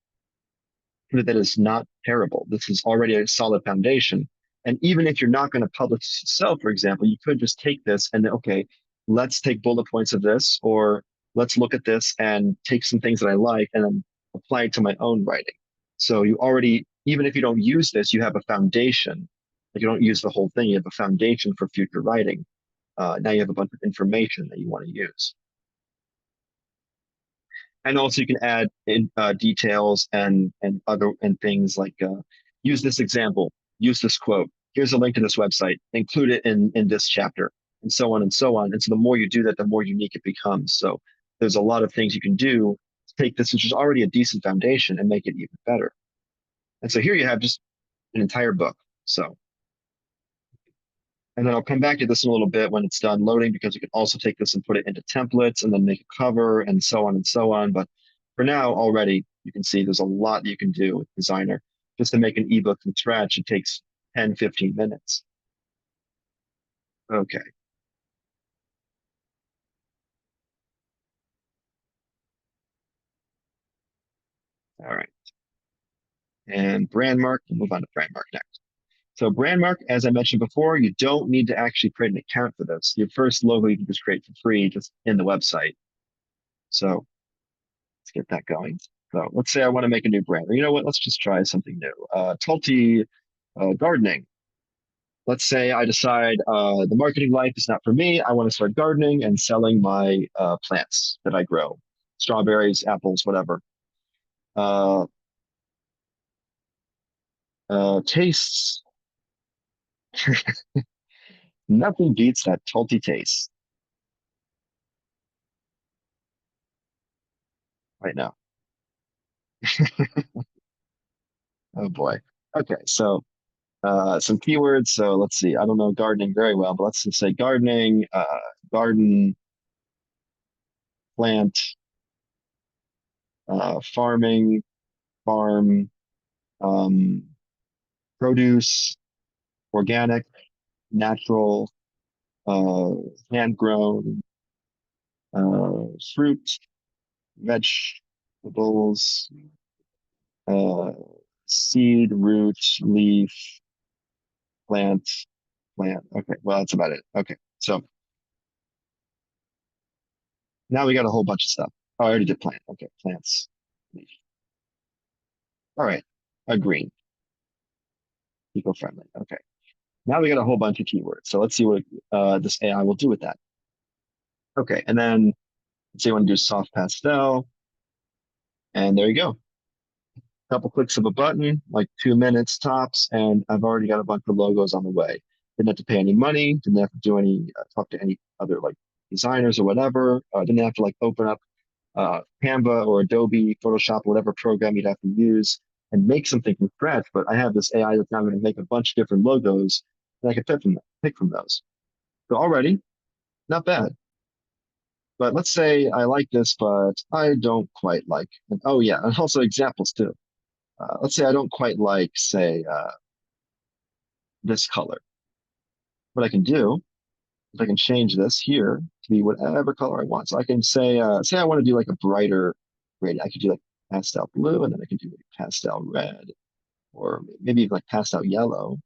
that is not terrible. This is already a solid foundation. And even if you're not going to publish this yourself, for example, you could just take this and then, okay, let's take bullet points of this, or let's look at this and take some things that I like and then apply it to my own writing. So you already, even if you don't use this, you have a foundation. Like you don't use the whole thing, you have a foundation for future writing. Now you have a bunch of information that you want to use. And also you can add in details and other and things like use this example, use this quote. Here's a link to this website. Include it in this chapter, and so on and so on. And so the more you do that, the more unique it becomes. So there's a lot of things you can do to take this, which is already a decent foundation, and make it even better. And so here you have just an entire book. So and then I'll come back to this in a little bit when it's done loading, because you can also take this and put it into templates and then make a cover and so on and so on. But for now, already, you can see there's a lot that you can do with Designer. Just to make an ebook from scratch, it takes 10, 15 minutes. Okay. All right. And brand mark, we'll move on to brand mark next. So brand mark, as I mentioned before, you don't need to actually create an account for this. Your first logo you can just create for free just in the website. So let's get that going. So let's say I want to make a new brand. Or you know what? Let's just try something new. Tulti gardening. Let's say I decide the marketing life is not for me. I want to start gardening and selling my plants that I grow, strawberries, apples, whatever. Uh, tastes. Nothing beats that Tulti taste right now. Oh boy. Okay, so some keywords. So let's see. I don't know gardening very well, but let's just say gardening, garden, plant, farming, farm, um, produce, organic, natural, uh, hand-grown, fruit, vegetables, uh, seed, root, leaf, plant, plant. Okay, well, that's about it. Okay, so now we got a whole bunch of stuff. Oh, I already did plant. Okay, plants, leaf. All right, a green, eco-friendly. Okay, now we got a whole bunch of keywords. So let's see what this AI will do with that. Okay, and then let's say you want to do soft pastel, and there you go. Couple clicks of a button, like 2 minutes tops, and I've already got a bunch of logos on the way. Didn't have to pay any money, didn't have to do any talk to any other like designers or whatever. Didn't have to like open up Canva or Adobe, Photoshop, whatever program you'd have to use and make something from scratch. But I have this AI that's now going to make a bunch of different logos that I can pick from those. So already, not bad. But let's say I like this, but I don't quite like. And, oh yeah, and also examples too. Let's say I don't quite like, say, this color. What I can do is I can change this here to be whatever color I want. So I can say I want to do like a brighter gradient. I could do like pastel blue, and then I can do like pastel red, or maybe even like pastel yellow.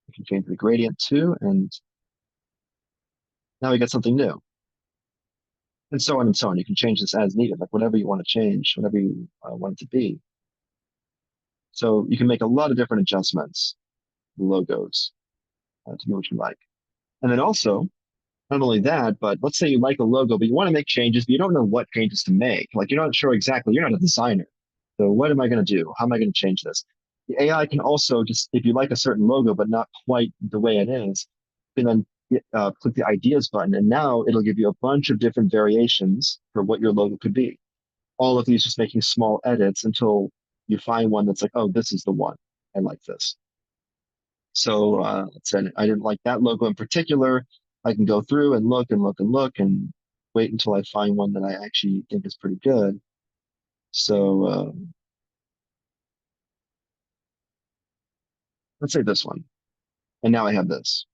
I can change the gradient too, and now we get something new. And so on and so on. You can change this as needed, like whatever you want to change, whatever you want it to be. So you can make a lot of different adjustments, logos, to be what you like. And then also, not only that, but let's say you like a logo, but you want to make changes, but you don't know what changes to make. Like you're not sure exactly, you're not a designer. So what am I going to do? How am I going to change this? The AI can also just, if you like a certain logo, but not quite the way it is, you can then click the ideas button, and now it'll give you a bunch of different variations for what your logo could be. All of these just making small edits until you find one that's like, oh, this is the one. I like this. So let's say I didn't like that logo in particular. I can go through and look and look and look and wait until I find one that I actually think is pretty good. So let's say this one. And now I have this.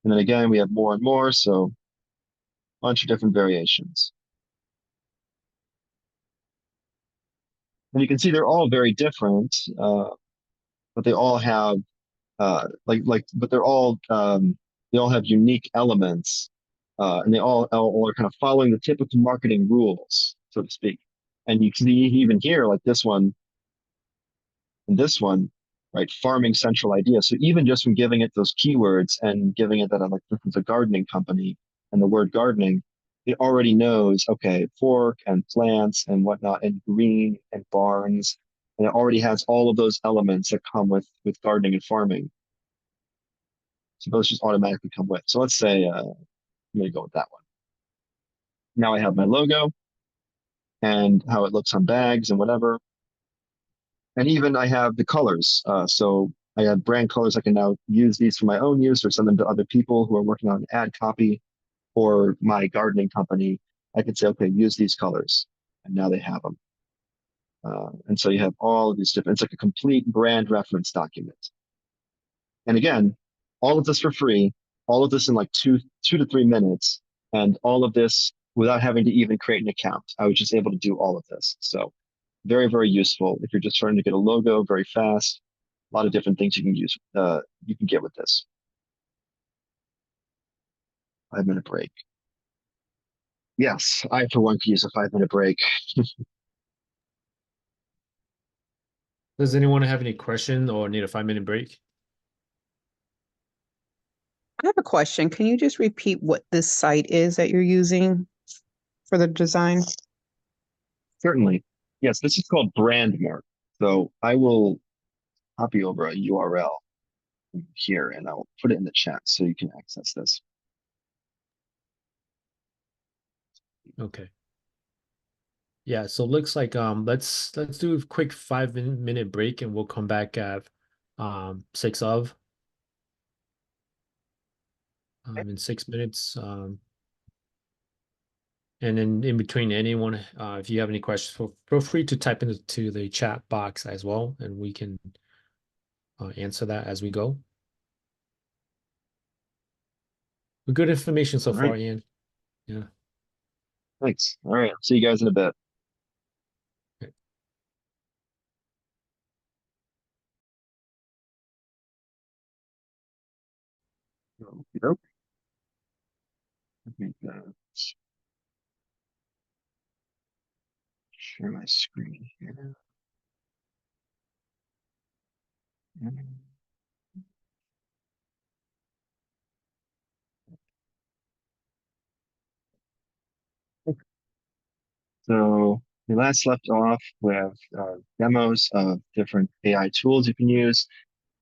And then again, we have more and more. So a bunch of different variations. And you can see they're all very different, but they all have but they all have unique elements, and they all are kind of following the typical marketing rules, so to speak. And you can see even here, like this one and this one, right? Farming central idea. So even just from giving it those keywords and giving it that I'm like, this is a gardening company and the word gardening, it already knows, okay, fork and plants and whatnot, and green and barns. And it already has all of those elements that come with gardening and farming. So those just automatically come with. So let's say I'm going to go with that one. Now I have my logo and how it looks on bags and whatever. And even I have the colors. So I have brand colors. I can now use these for my own use or send them to other people who are working on ad copy for my gardening company. I could say, okay, use these colors. And now they have them. And so you have all of these different, it's like a complete brand reference document. And again, all of this for free, all of this in like two to 3 minutes, and all of this without having to even create an account. I was just able to do all of this. So very, very useful if you're just trying to get a logo very fast. A lot of different things you can use, you can get with this. 5 minute break. Yes, I for one could use a 5 minute break. Does anyone have any question or need a 5 minute break? I have a question. Can you just repeat what this site is that you're using for the design? Certainly. Yes, this is called Brandmark. So I will copy over a URL here and I'll put it in the chat so you can access this. Okay. Yeah, so it looks like let's do a quick 5 minute break and we'll come back at 6 of in 6 minutes. And then in between anyone, if you have any questions, feel free to type into the chat box as well, and we can answer that as we go. Good information so All far, right. Ian. Yeah. Thanks. All right. I'll see you guys in a bit. Okey-doke. Let me share my screen here. So we last left off with demos of different AI tools you can use,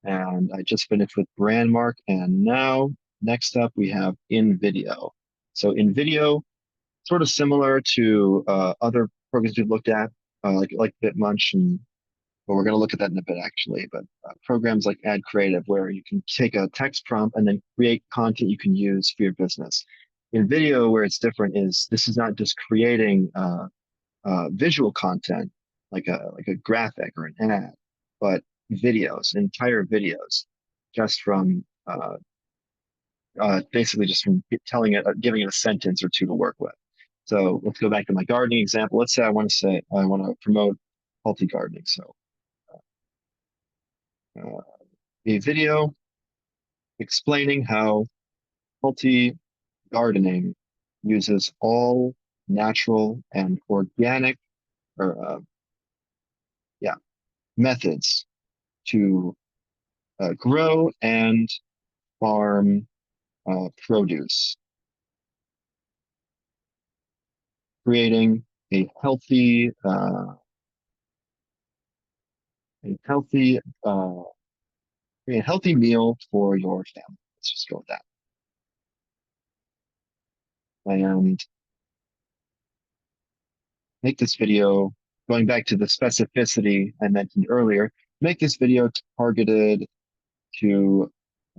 and I just finished with Brandmark, and now next up we have InVideo. So InVideo, sort of similar to other programs we've looked at, like Bitmunch, and well, we're going to look at that in a bit actually. But programs like Ad Creative, where you can take a text prompt and then create content you can use for your business. InVideo, where it's different, is this is not just creating visual content like a graphic or an ad, but videos, entire videos, just from basically just from telling it, giving it a sentence or two to work with. So let's go back to my gardening example. Let's say I want to promote healthy gardening. So uh, a video explaining how healthy gardening uses all natural and organic or yeah methods to grow and farm produce, creating a healthy a healthy a healthy meal for your family. Let's just go with that. And make this video, going back to the specificity I mentioned earlier, make this video targeted to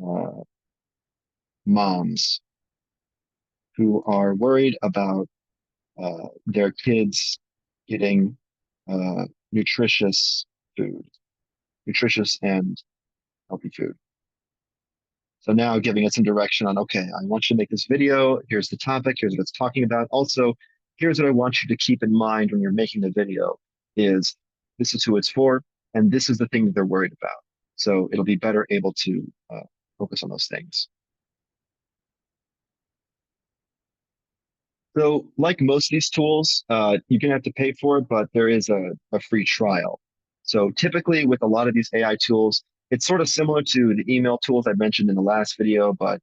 uh, moms who are worried about their kids getting nutritious food, nutritious and healthy food. So now giving it some direction on, okay, I want you to make this video. Here's the topic. Here's what it's talking about. Also, here's what I want you to keep in mind when you're making the video is this is who it's for, and this is the thing that they're worried about. So it'll be better able to focus on those things. So like most of these tools, you're going to have to pay for it, but there is a free trial. So typically with a lot of these AI tools, it's sort of similar to the email tools I mentioned in the last video, but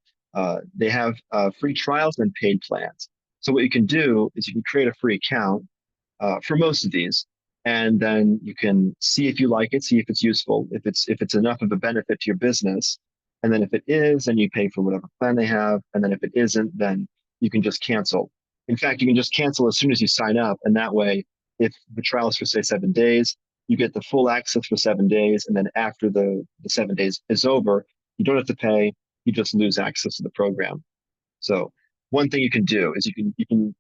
they have free trials and paid plans. So what you can do is you can create a free account for most of these, and then you can see if you like it, see if it's useful, if it's enough of a benefit to your business, and then if it is, then you pay for whatever plan they have, and then if it isn't, then you can just cancel. In fact, you can just cancel as soon as you sign up, and that way, if the trial is for say 7 days, you get the full access for 7 days, and then after the 7 days is over, you don't have to pay, you just lose access to the program. So one thing you can do is you can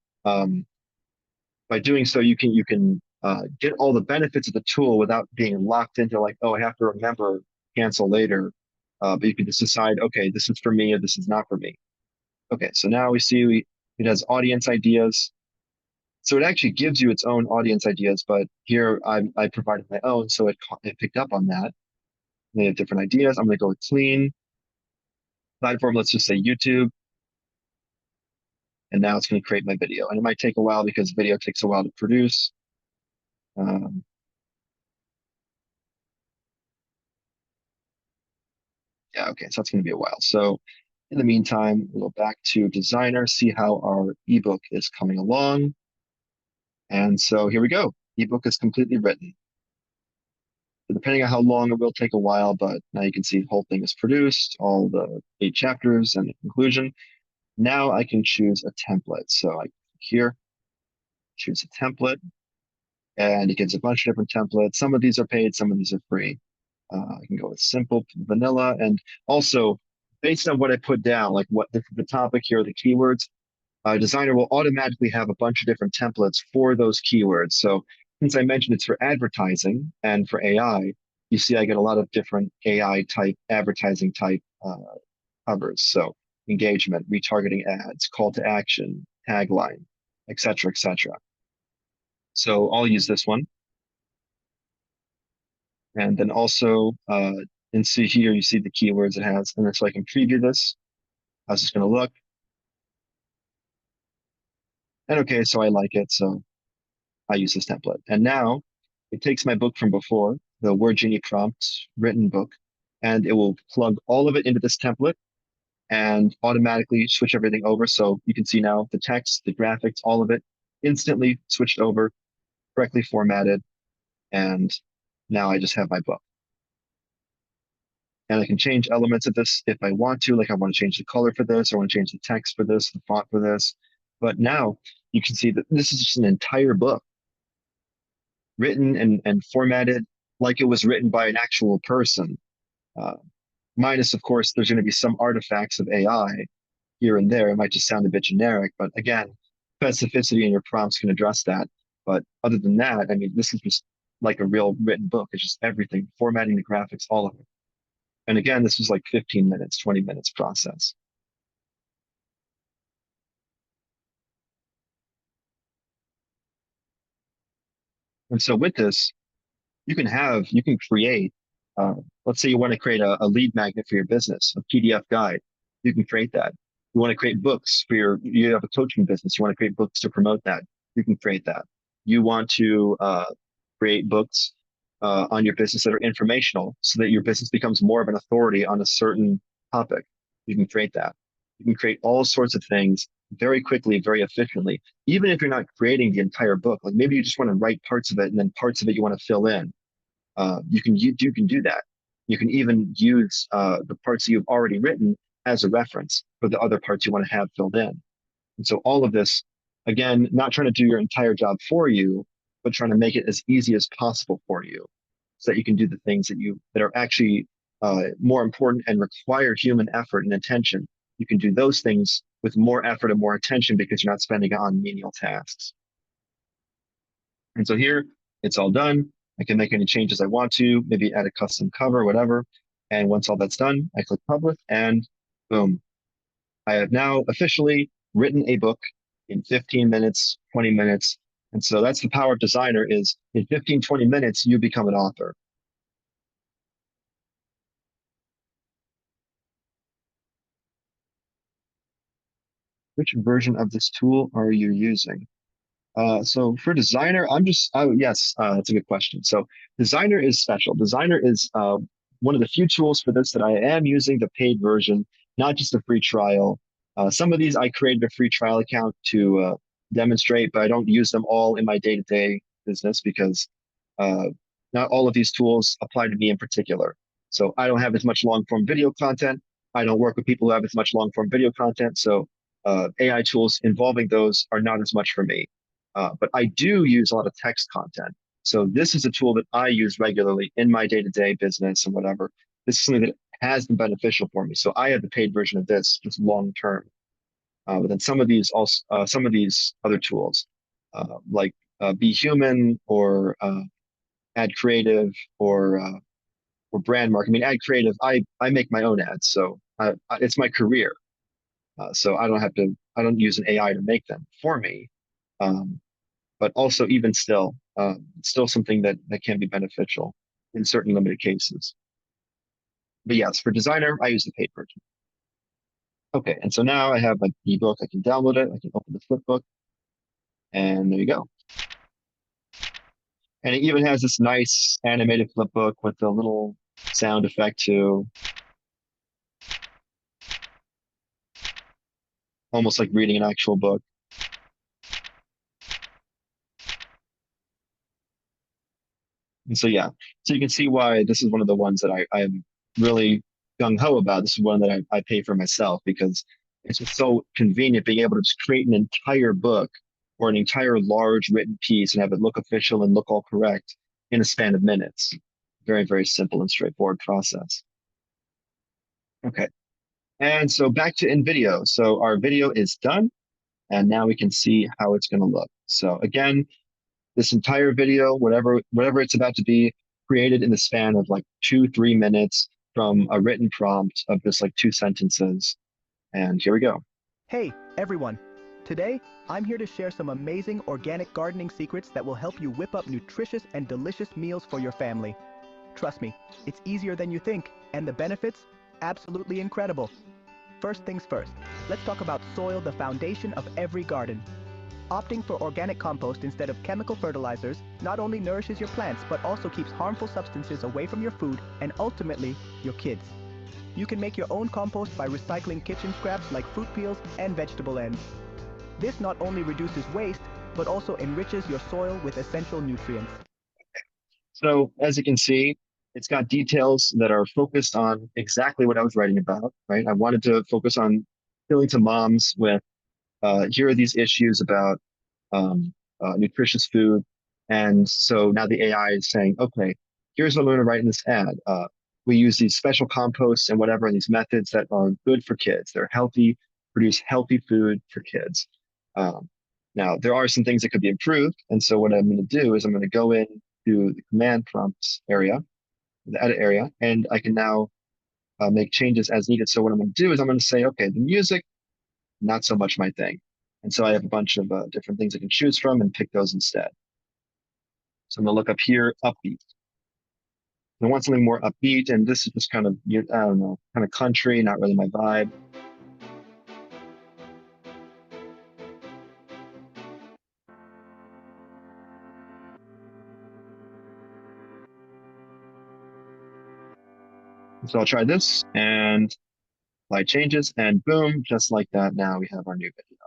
by doing so, you can get all the benefits of the tool without being locked into like, oh, I have to remember cancel later. But you can just decide, okay, this is for me or this is not for me. Okay, so now it has audience ideas. So it actually gives you its own audience ideas, but here I provided my own, so it picked up on that. They have different ideas. I'm going to go with clean platform. Let's just say YouTube. And now it's going to create my video. And it might take a while because video takes a while to produce. Um, yeah, okay, so that's going to be a while. So in the meantime, we'll go back to Designer, see how our ebook is coming along. And so here we go. Ebook is completely written. So depending on how long, it will take a while, but now you can see the whole thing is produced, all the 8 chapters and the conclusion. Now I can choose a template. So I here choose a template, and it gives a bunch of different templates. Some of these are paid, some of these are free. I can go with simple, vanilla, and also based on what I put down, like what the topic here, the keywords, Designer will automatically have a bunch of different templates for those keywords. So since I mentioned it's for advertising and for AI, you see I get a lot of different AI type, advertising type covers. So engagement, retargeting ads, call to action, tagline, et cetera, et cetera. So I'll use this one. And then also, and see here, you see the keywords it has. And then so I can preview this. I was just going to look. And okay, so I like it. So I use this template. And now it takes my book from before, the Word Genie prompt written book, and it will plug all of it into this template and automatically switch everything over. So you can see now the text, the graphics, all of it instantly switched over, correctly formatted. And now I just have my book. And I can change elements of this if I want to, like I want to change the color for this, or I want to change the text for this, the font for this. But now you can see that this is just an entire book written and formatted like it was written by an actual person. Uh, Minus, of course, there's going to be some artifacts of AI here and there. It might just sound a bit generic, but again, specificity in your prompts can address that. But other than that, I mean, this is just like a real written book. It's just everything, formatting the graphics, all of it. And again, this was like 15 minutes, 20 minutes process. And so with this, you can create, uh, let's say you want to create a lead magnet for your business, a PDF guide. You can create that. You want to create books for you have a coaching business. You want to create books to promote that. You can create that. You want to create books on your business that are informational so that your business becomes more of an authority on a certain topic. You can create that. You can create all sorts of things very quickly, very efficiently, even if you're not creating the entire book. Like maybe you just want to write parts of it and then parts of it you want to fill in. You can do that. You can even use the parts that you've already written as a reference for the other parts you want to have filled in. And so all of this, again, not trying to do your entire job for you, but trying to make it as easy as possible for you, so that you can do the things that are actually more important and require human effort and attention. You can do those things with more effort and more attention because you're not spending it on menial tasks. And so here, it's all done. I can make any changes I want to, maybe add a custom cover, whatever. And once all that's done, I click publish and boom. I have now officially written a book in 15 minutes, 20 minutes. And so that's the power of Designer is in 15, 20 minutes, you become an author. Which version of this tool are you using? So for Designer, yes, that's a good question. So Designer is special. Designer is one of the few tools for this that I am using the paid version, not just a free trial. Some of these I created a free trial account to demonstrate, but I don't use them all in my day-to-day business because uh, not all of these tools apply to me in particular. So I don't have as much long-form video content. I don't work with people who have as much long-form video content. So AI tools involving those are not as much for me. But I do use a lot of text content. So this is a tool that I use regularly in my day-to-day business and whatever. This is something that has been beneficial for me. So I have the paid version of this just long term. But then some of these other tools, like Be Human or Ad Creative or Brand Mark. I mean, Ad Creative, I make my own ads, so it's my career. So I don't use an AI to make them for me. But also even still, still something that can be beneficial in certain limited cases. But yes, for Designer, I use the paid version. Okay, and so now I have my ebook. I can download it. I can open the flipbook, and there you go. And it even has this nice animated flipbook with a little sound effect too, almost like reading an actual book. And so, yeah, so you can see why this is one of the ones that I am really gung ho about. This is one that I pay for myself because it's just so convenient being able to just create an entire book or an entire large written piece and have it look official and look all correct in a span of minutes. Very, very simple and straightforward process. Okay. And so back to in video. So our video is done. And now we can see how it's going to look. So again, this entire video, whatever it's about to be, created in the span of like 2-3 minutes from a written prompt of just like 2 sentences. And here we go. Hey, everyone. Today, I'm here to share some amazing organic gardening secrets that will help you whip up nutritious and delicious meals for your family. Trust me, it's easier than you think, and the benefits? Absolutely incredible. First things first, let's talk about soil, the foundation of every garden. Opting for organic compost instead of chemical fertilizers not only nourishes your plants, but also keeps harmful substances away from your food and ultimately, your kids. You can make your own compost by recycling kitchen scraps like fruit peels and vegetable ends. This not only reduces waste, but also enriches your soil with essential nutrients. So as you can see, it's got details that are focused on exactly what I was writing about, right? I wanted to focus on appealing to moms with here are these issues about nutritious food. And so now the AI is saying, okay, here's what I'm going to write in this ad. We use these special composts and whatever, and these methods that are good for kids. They're healthy, produce healthy food for kids. Um, Now, there are some things that could be improved. And so what I'm going to do is I'm going to go in to the command prompts area, the edit area, and I can now make changes as needed. So what I'm going to do is I'm going to say, okay, the music, not so much my thing. And so I have a bunch of different things I can choose from and pick those instead. So I'm going to look up here, upbeat. I want something more upbeat, and this is just kind of, I don't know, kind of country, not really my vibe. So I'll try this and apply changes, and boom, just like that, now we have our new video.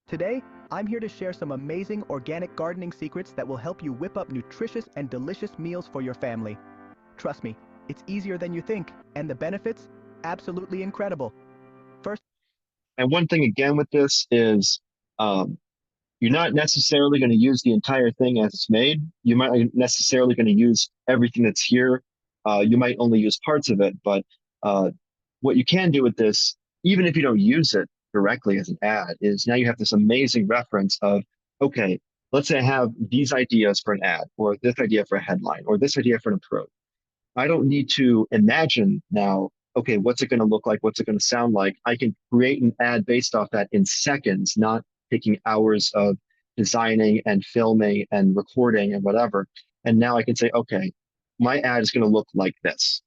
Today, I'm here to share some amazing organic gardening secrets that will help you whip up nutritious and delicious meals for your family. Trust me, it's easier than you think, and the benefits? Absolutely incredible. First, And one thing again with this is you're not necessarily going to use the entire thing as it's made. You might not necessarily going to use everything that's here. You might only use parts of it, but what you can do with this, even if you don't use it directly as an ad, is now you have this amazing reference of, okay, let's say I have these ideas for an ad, or this idea for a headline, or this idea for an approach. I don't need to imagine now, okay, what's it going to look like? What's it going to sound like? I can create an ad based off that in seconds, not taking hours of designing and filming and recording and whatever. And now I can say, okay, my ad is going to look like this.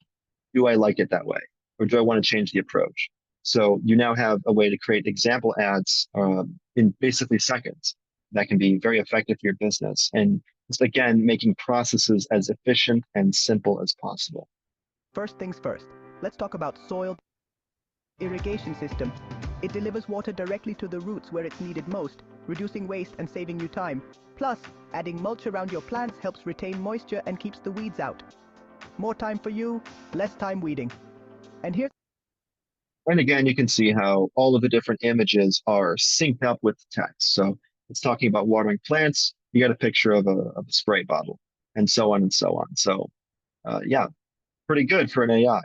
Do I like it that way? Or do I want to change the approach? So you now have a way to create example ads in basically seconds that can be very effective for your business. And just again, making processes as efficient and simple as possible. first things first, let's talk about soil irrigation system. It delivers water directly to the roots where it's needed most, reducing waste and saving you time. Plus, adding mulch around your plants helps retain moisture and keeps the weeds out. More time for you, less time weeding. And here's And again, you can see how all of the different images are synced up with the text. So it's talking about watering plants. You got a picture of a spray bottle, and so on and so on. So yeah, pretty good for an AI.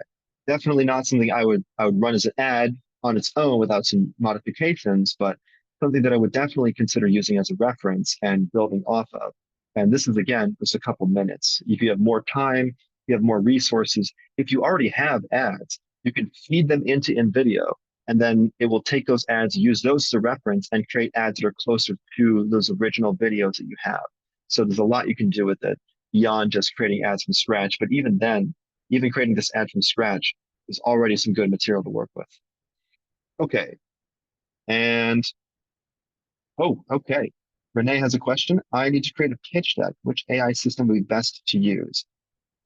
Definitely not something I would run as an ad on its own without some modifications, but something that I would definitely consider using as a reference and building off of. And this is again just a couple minutes. If you have more time, you have more resources. If you already have ads, you can feed them into InVideo, and then it will take those ads, use those as a reference, and create ads that are closer to those original videos that you have. So there's a lot you can do with it beyond just creating ads from scratch. But even then, even creating this ad from scratch is already some good material to work with. Okay. And oh, okay. Renee has a question. I need to create a pitch deck. Which AI system would be best to use?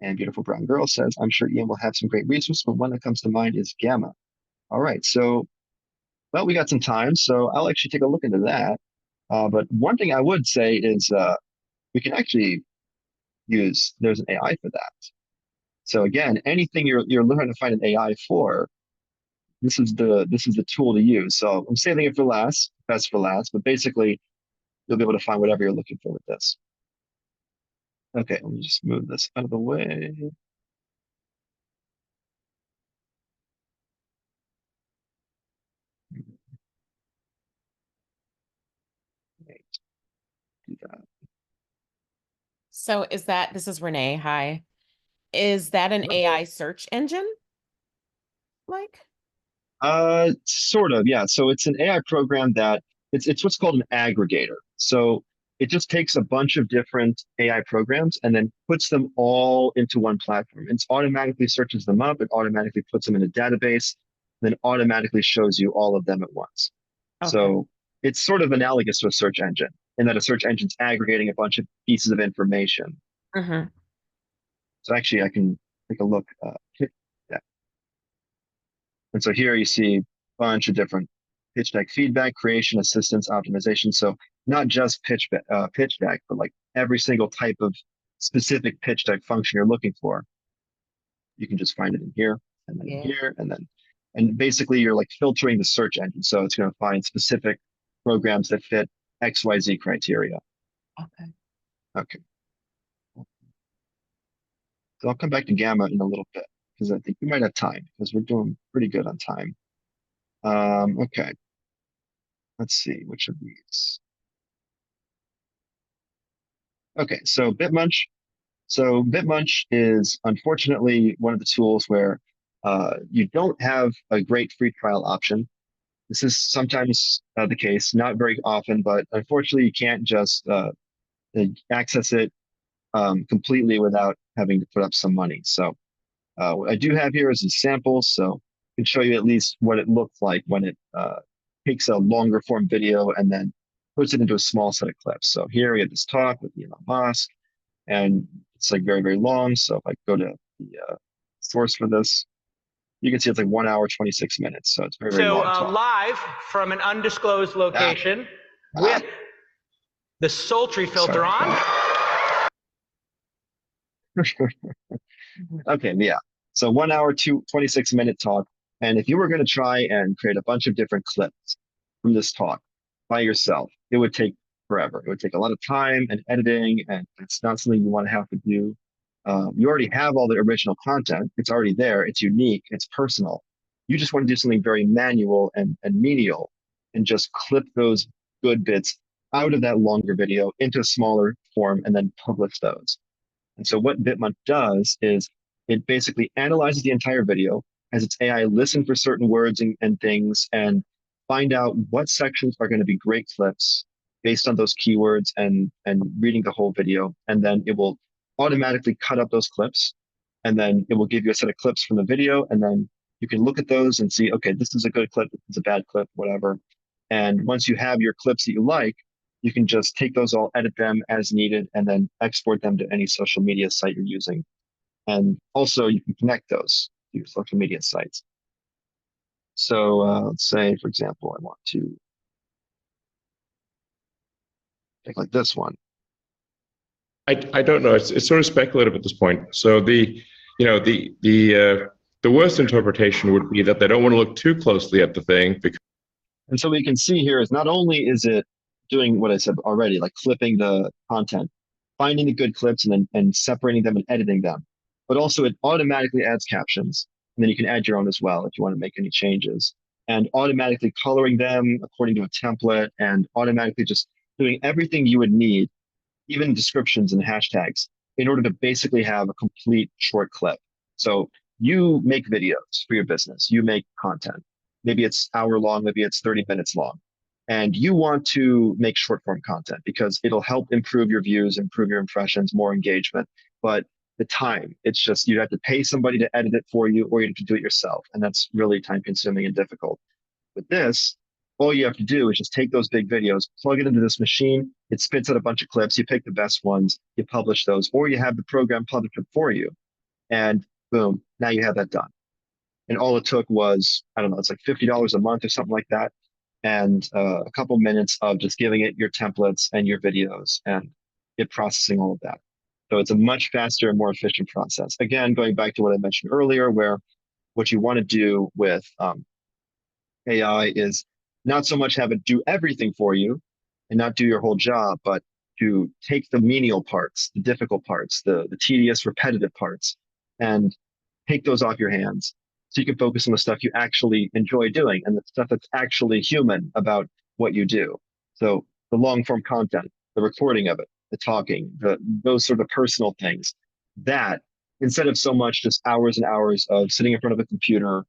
And Beautiful Brown Girl says, I'm sure Ian will have some great resources, but one that comes to mind is Gamma. All right. So, well, we got some time, so I'll actually take a look into that. But one thing I would say is we can actually there's an AI for that. So again, anything you're looking to find an AI for, this is the tool to use. So I'm saving it for last, best for last, but basically you'll be able to find whatever you're looking for with this. Okay, let me just move this out of the way. So this is Renee. Hi. Is that an AI search engine? Like? Sort of, yeah. So it's an AI program that it's what's called an aggregator. So it just takes a bunch of different AI programs and then puts them all into one platform. It automatically searches them up. It automatically puts them in a database, then automatically shows you all of them at once. Okay. So it's sort of analogous to a search engine in that a search engine's aggregating a bunch of pieces of information. Mm-hmm. So actually, I can take a look. Yeah. And so here you see a bunch of different pitch deck feedback, creation, assistance, optimization. So not just pitch deck, but like every single type of specific pitch deck function you're looking for. You can just find it in here and then in here and basically you're like filtering the search engine. So it's going to find specific programs that fit XYZ criteria. Okay. Okay. So I'll come back to Gamma in a little bit because I think we might have time because we're doing pretty good on time. Okay. Let's see which of these. Okay, so Bitmunch. So Bitmunch is unfortunately one of the tools where you don't have a great free trial option. This is sometimes the case, not very often, but unfortunately you can't just access it completely without having to put up some money. So what I do have here is a sample, so I can show you at least what it looks like when it takes a longer form video and then puts it into a small set of clips. So here we have this talk with Elon Musk, and it's like very, very long. So if I go to the source for this, you can see it's like 1 hour, 26 minutes. So it's very, very long talk. Live from an undisclosed location with the sultry filter on. Okay, yeah. So 1 hour, 26-minute talk. And if you were going to try and create a bunch of different clips from this talk by yourself, it would take forever. It would take a lot of time and editing, and it's not something you want to have to do. You already have all the original content. It's already there. It's unique. It's personal. You just want to do something very manual and menial and just clip those good bits out of that longer video into a smaller form and then publish those. And so what Bitmunch does is it basically analyzes the entire video, has its AI listen for certain words and things, and find out what sections are going to be great clips based on those keywords and reading the whole video. And then it will automatically cut up those clips. And then it will give you a set of clips from the video. And then you can look at those and see, okay, this is a good clip, this is a bad clip, whatever. And once you have your clips that you like, you can just take those all, edit them as needed, and then export them to any social media site you're using. And also you can connect those to your social media sites. So let's say, for example, I want to take like this one. I don't know. It's sort of speculative at this point. So the worst interpretation would be that they don't want to look too closely at the thing. And so what you can see here is not only is it doing what I said already, like clipping the content, finding the good clips and separating them and editing them, but also it automatically adds captions. And then you can add your own as well if you want to make any changes, and automatically coloring them according to a template and automatically just doing everything you would need, even descriptions and hashtags, in order to basically have a complete short clip. So you make videos for your business, you make content. Maybe it's hour long, maybe it's 30 minutes long. And you want to make short form content because it'll help improve your views, improve your impressions, more engagement. But the time, it's just, you have to pay somebody to edit it for you, or you have to do it yourself. And that's really time consuming and difficult. With this, all you have to do is just take those big videos, plug it into this machine. It spits out a bunch of clips. You pick the best ones, you publish those, or you have the program publish it for you. And boom, now you have that done. And all it took was, I don't know, it's like $50 a month or something like that. And a couple minutes of just giving it your templates and your videos and it processing all of that. So it's a much faster and more efficient process. Again, going back to what I mentioned earlier, where what you want to do with AI is not so much have it do everything for you and not do your whole job, but to take the menial parts, the difficult parts, the tedious, repetitive parts, and take those off your hands so you can focus on the stuff you actually enjoy doing and the stuff that's actually human about what you do. So the long form content, the recording of it, the talking, those sort of personal things. That instead of so much just hours and hours of sitting in front of a computer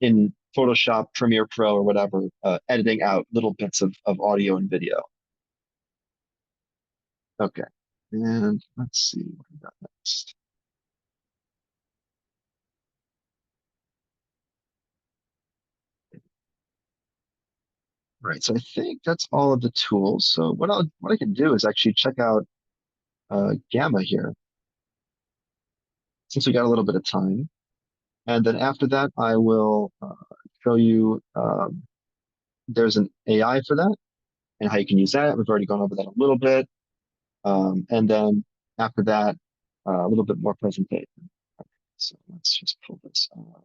in Photoshop, Premiere Pro, or whatever, editing out little bits of audio and video. Okay, and let's see what we got next. Right, so I think that's all of the tools. So what I can do is actually check out Gamma here, since we got a little bit of time. And then after that, I will show you there's an AI for that and how you can use that. We've already gone over that a little bit. And then after that, a little bit more presentation. Okay, so let's just pull this up.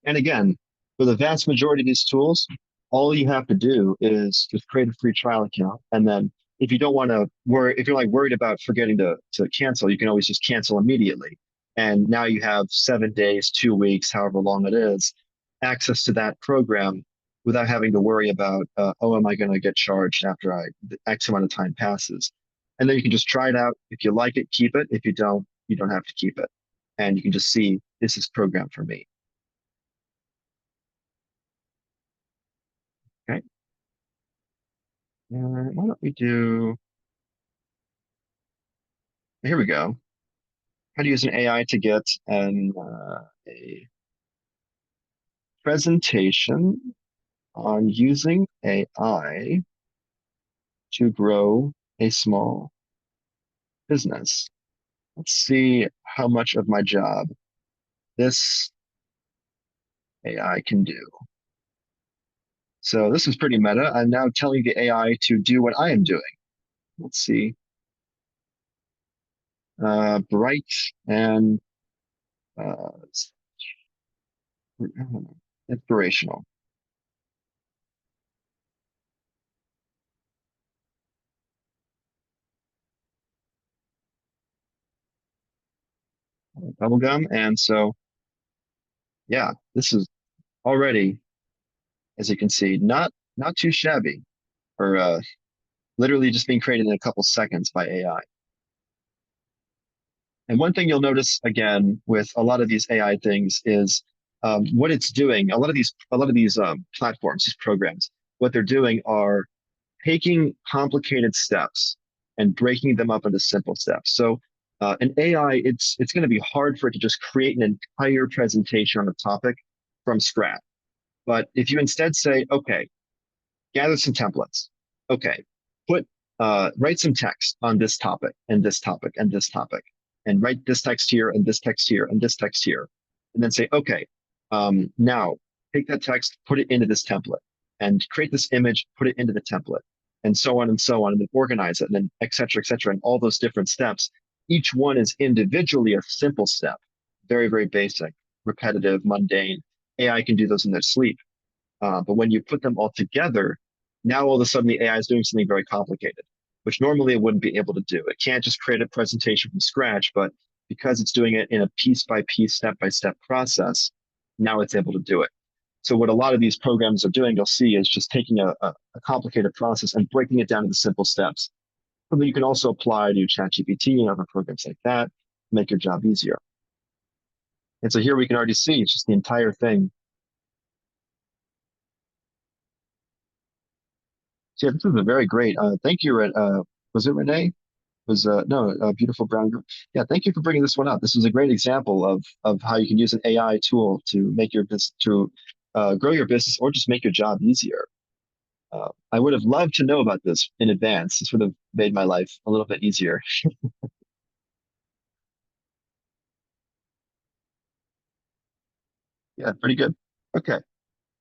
And again, for the vast majority of these tools, all you have to do is just create a free trial account. And then if you don't want to worry, if you're like worried about forgetting to cancel, you can always just cancel immediately. And now you have 7 days, 2 weeks, however long it is, access to that program without having to worry about, oh, am I going to get charged after X amount of time passes? And then you can just try it out. If you like it, keep it. If you don't have to keep it. And you can just see this is programmed for me. Okay. And why don't we do, here we go. How to use an AI to get a presentation on using AI to grow a small business. Let's see how much of my job this AI can do. So this is pretty meta. I'm now telling the AI to do what I am doing. Let's see. Bright and inspirational. Bubblegum. And so, yeah, this is already, as you can see, not too shabby for literally just being created in a couple seconds by AI. And one thing you'll notice again with a lot of these AI things is what it's doing. A lot of these platforms, these programs, what they're doing are taking complicated steps and breaking them up into simple steps. So an AI, it's going to be hard for it to just create an entire presentation on a topic from scratch. But if you instead say, okay, gather some templates. Okay, write some text on this topic and this topic and this topic, and write this text here and this text here and this text here, and then say, okay, now take that text, put it into this template, and create this image, put it into the template, and so on, and then organize it, and then et cetera, and all those different steps. Each one is individually a simple step, very, very basic, repetitive, mundane. AI can do those in their sleep. But when you put them all together, now all of a sudden the AI is doing something very complicated, which normally it wouldn't be able to do. It can't just create a presentation from scratch, but because it's doing it in a piece by piece, step by step process, now it's able to do it. So what a lot of these programs are doing, you'll see, is just taking a complicated process and breaking it down into simple steps. But you can also apply to ChatGPT and other programs like that, make your job easier. And so here we can already see it's just the entire thing. So yeah, this was a very great. Thank you, was it Renee? Was no, beautiful brown girl. Yeah, thank you for bringing this one up. This was a great example of how you can use an AI tool to make your business grow your business or just make your job easier. I would have loved to know about this in advance. This would have made my life a little bit easier. Yeah, pretty good. Okay,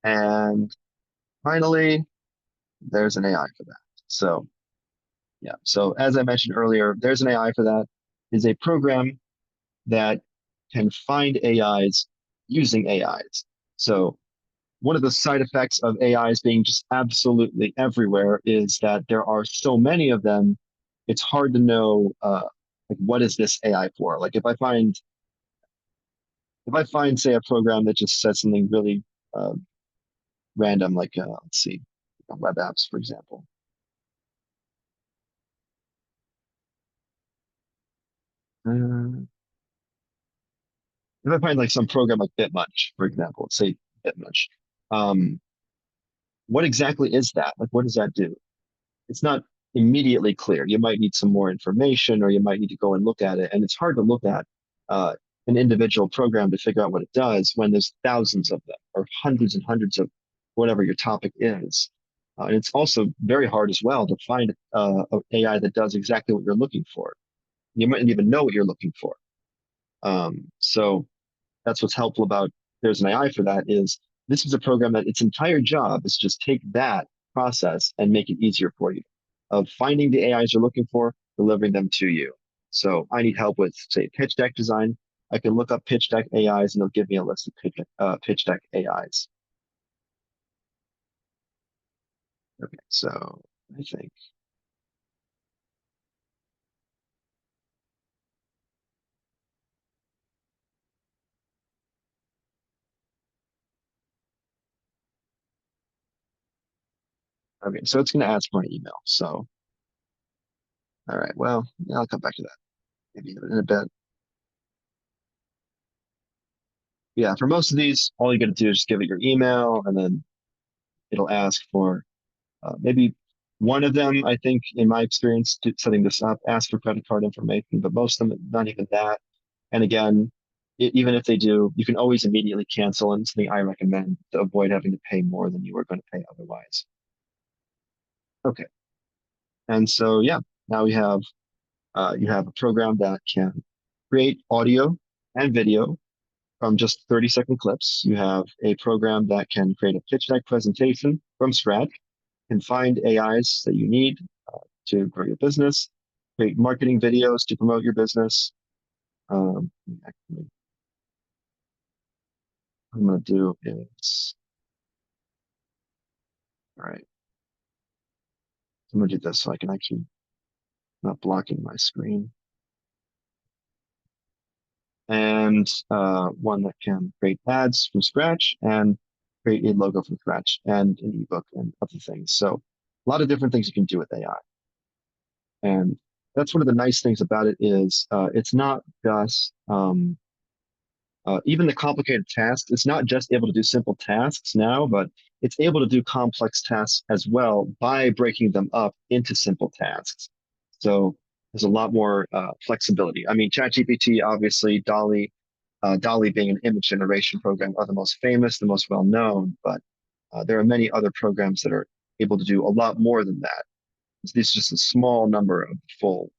and finally, there's an AI for that. So yeah, so as I mentioned earlier, there's an AI for that. Is a program that can find AIs using AIs. So one of the side effects of AIs being just absolutely everywhere is that there are so many of them, it's hard to know like what is this AI for? Like if I find if I find, say, a program that just says something really random, like let's see, web apps, for example. If I find like some program like Bitmuch, for example, let's say Bitmuch, um, what exactly is that? Like, what does that do? It's not immediately clear. You might need some more information, or you might need to go and look at it. And it's hard to look at uh, an individual program to figure out what it does when there's thousands of them, or hundreds and hundreds of whatever your topic is. And it's also very hard as well to find an AI that does exactly what you're looking for. You might not even know what you're looking for. So that's what's helpful about there's an AI for that is this is a program that its entire job is just take that process and make it easier for you of finding the AIs you're looking for, delivering them to you. So I need help with, say, pitch deck design. I can look up pitch deck AIs and they'll give me a list of pitch deck AIs. Okay, so I think okay, so it's going to ask for an email. So, all right, well, yeah, I'll come back to that maybe in a bit. Yeah, for most of these, all you got to do is just give it your email, and then it'll ask for maybe one of them. I think, in my experience, setting this up, ask for credit card information, but most of them, not even that. And again, even if they do, you can always immediately cancel, and something I recommend to avoid having to pay more than you were going to pay otherwise. Okay, and so yeah, now we have you have a program that can create audio and video from just 30-second clips. You have a program that can create a pitch deck presentation from scratch, can find AIs that you need to grow your business, create marketing videos to promote your business. Actually, what I'm going to do is, all right, I'm going to do this so I can actually not blocking my screen. And one that can create ads from scratch and create a logo from scratch and an ebook and other things. So a lot of different things you can do with AI. And that's one of the nice things about it is it's not just even the complicated tasks. It's not just able to do simple tasks now, but it's able to do complex tasks as well by breaking them up into simple tasks. So there's a lot more flexibility. I mean, ChatGPT, obviously, DALL-E being an image generation program, are the most famous, the most well known, but there are many other programs that are able to do a lot more than that. This is just a small number of the full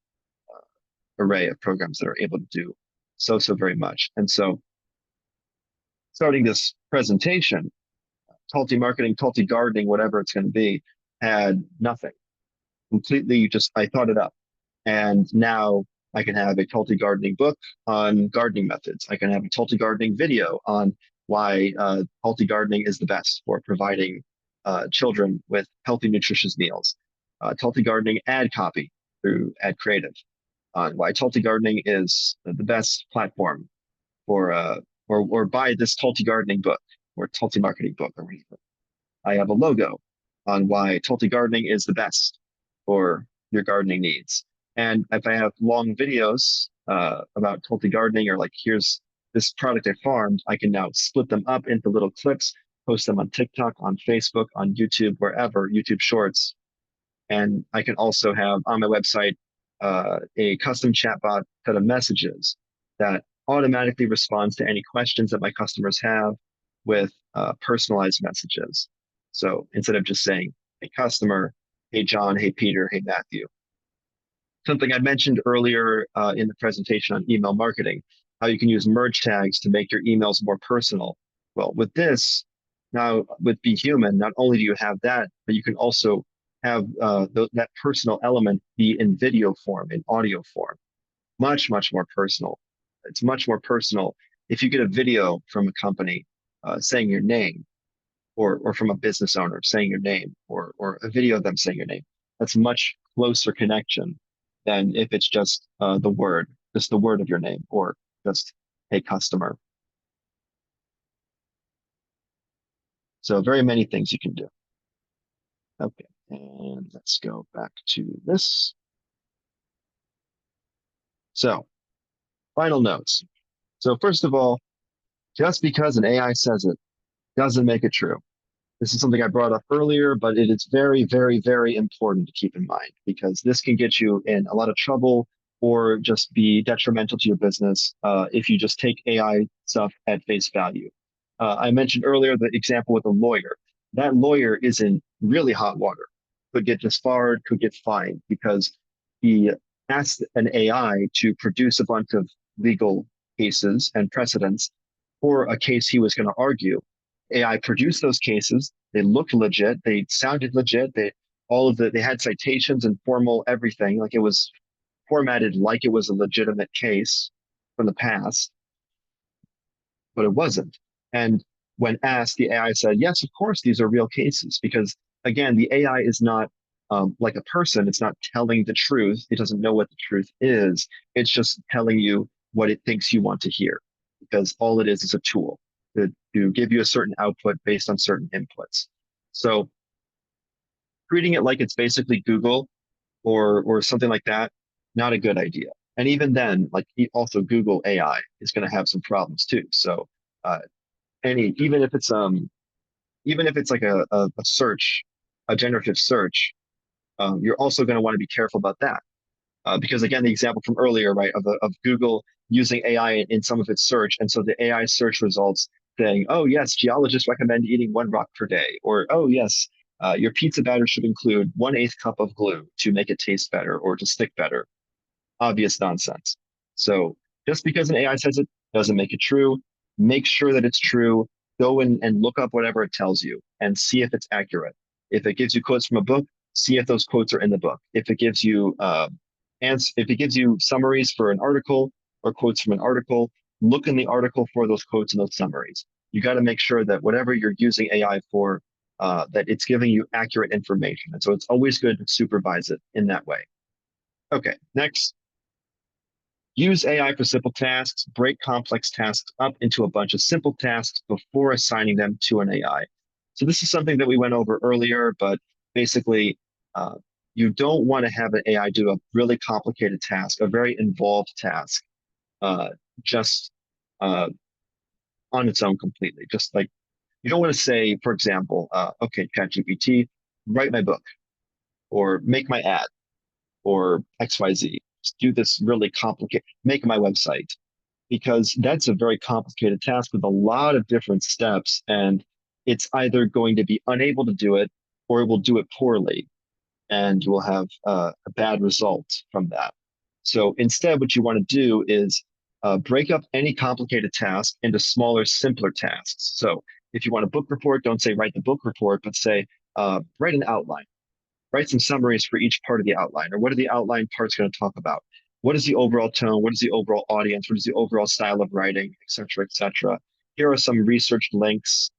array of programs that are able to do so very much. And so starting this presentation, Tulti marketing, Tulti gardening, whatever it's going to be, had nothing. Completely just, I thought it up. And now I can have a Tulti gardening book on gardening methods. I can have a Tulti gardening video on why Tulti gardening is the best for providing children with healthy, nutritious meals. Tulti gardening ad copy through Ad Creative on why Tulti gardening is the best platform for or buy this Tulti gardening book or Tulti marketing book or whatever. I have a logo on why Tulti gardening is the best for your gardening needs. And if I have long videos about Tulti gardening or like here's this product I farmed, I can now split them up into little clips, post them on TikTok, on Facebook, on YouTube, wherever, YouTube Shorts. And I can also have on my website a custom chatbot set of messages that automatically responds to any questions that my customers have with personalized messages. So instead of just saying, hey, customer, hey, John, hey, Peter, hey, Matthew. Something I mentioned earlier in the presentation on email marketing, how you can use merge tags to make your emails more personal. Well, with this, now with Be Human, not only do you have that, but you can also have that personal element be in video form, in audio form. Much more personal. It's much more personal if you get a video from a company saying your name, or from a business owner saying your name, or a video of them saying your name. That's much closer connection than if it's just the word of your name, or just a customer. So very many things you can do. Okay, and let's go back to this. So final notes. So first of all, just because an AI says it doesn't make it true. This is something I brought up earlier, but it is very, very, very important to keep in mind because this can get you in a lot of trouble or just be detrimental to your business if you just take AI stuff at face value. I mentioned earlier the example with a lawyer. That lawyer is in really hot water, could get disbarred, could get fined because he asked an AI to produce a bunch of legal cases and precedents for a case he was going to argue. AI produced those cases. They looked legit. They sounded legit. They had citations and formal everything. Like it was formatted like it was a legitimate case from the past, but it wasn't. And when asked, the AI said, yes, of course, these are real cases. Because again, the AI is not like a person. It's not telling the truth. It doesn't know what the truth is. It's just telling you what it thinks you want to hear because all it is a tool to give you a certain output based on certain inputs. So treating it like it's basically Google or something like that, not a good idea. And even then, like also Google AI is going to have some problems too. So uh, even if it's like a search, a generative search, you're also going to want to be careful about that. Because again, the example from earlier, right, of Google using AI in some of its search, and so the AI search results saying, "Oh yes, geologists recommend eating 1 rock per day," or "Oh yes, your pizza batter should include 1/8 cup of glue to make it taste better or to stick better." Obvious nonsense. So just because an AI says it doesn't make it true. Make sure that it's true. Go and look up whatever it tells you and see if it's accurate. If it gives you quotes from a book, see if those quotes are in the book. If it gives you if it gives you summaries for an article or quotes from an article, look in the article for those quotes and those summaries. You got to make sure that whatever you're using AI for, that it's giving you accurate information. And so it's always good to supervise it in that way. Okay, next. Use AI for simple tasks, break complex tasks up into a bunch of simple tasks before assigning them to an AI. So this is something that we went over earlier, but basically, you don't want to have an AI do a really complicated task, a very involved task, uh, just on its own completely. Just like you don't want to say, for example, okay, ChatGPT, write my book or make my ad or XYZ. Just do this really complicated, make my website, because that's a very complicated task with a lot of different steps. And it's either going to be unable to do it or it will do it poorly. And you will have a bad result from that. So instead, what you want to do is break up any complicated task into smaller, simpler tasks. So if you want a book report, don't say write the book report, but say write an outline. Write some summaries for each part of the outline, or what are the outline parts going to talk about? What is the overall tone? What is the overall audience? What is the overall style of writing, et cetera, et cetera? Here are some research links.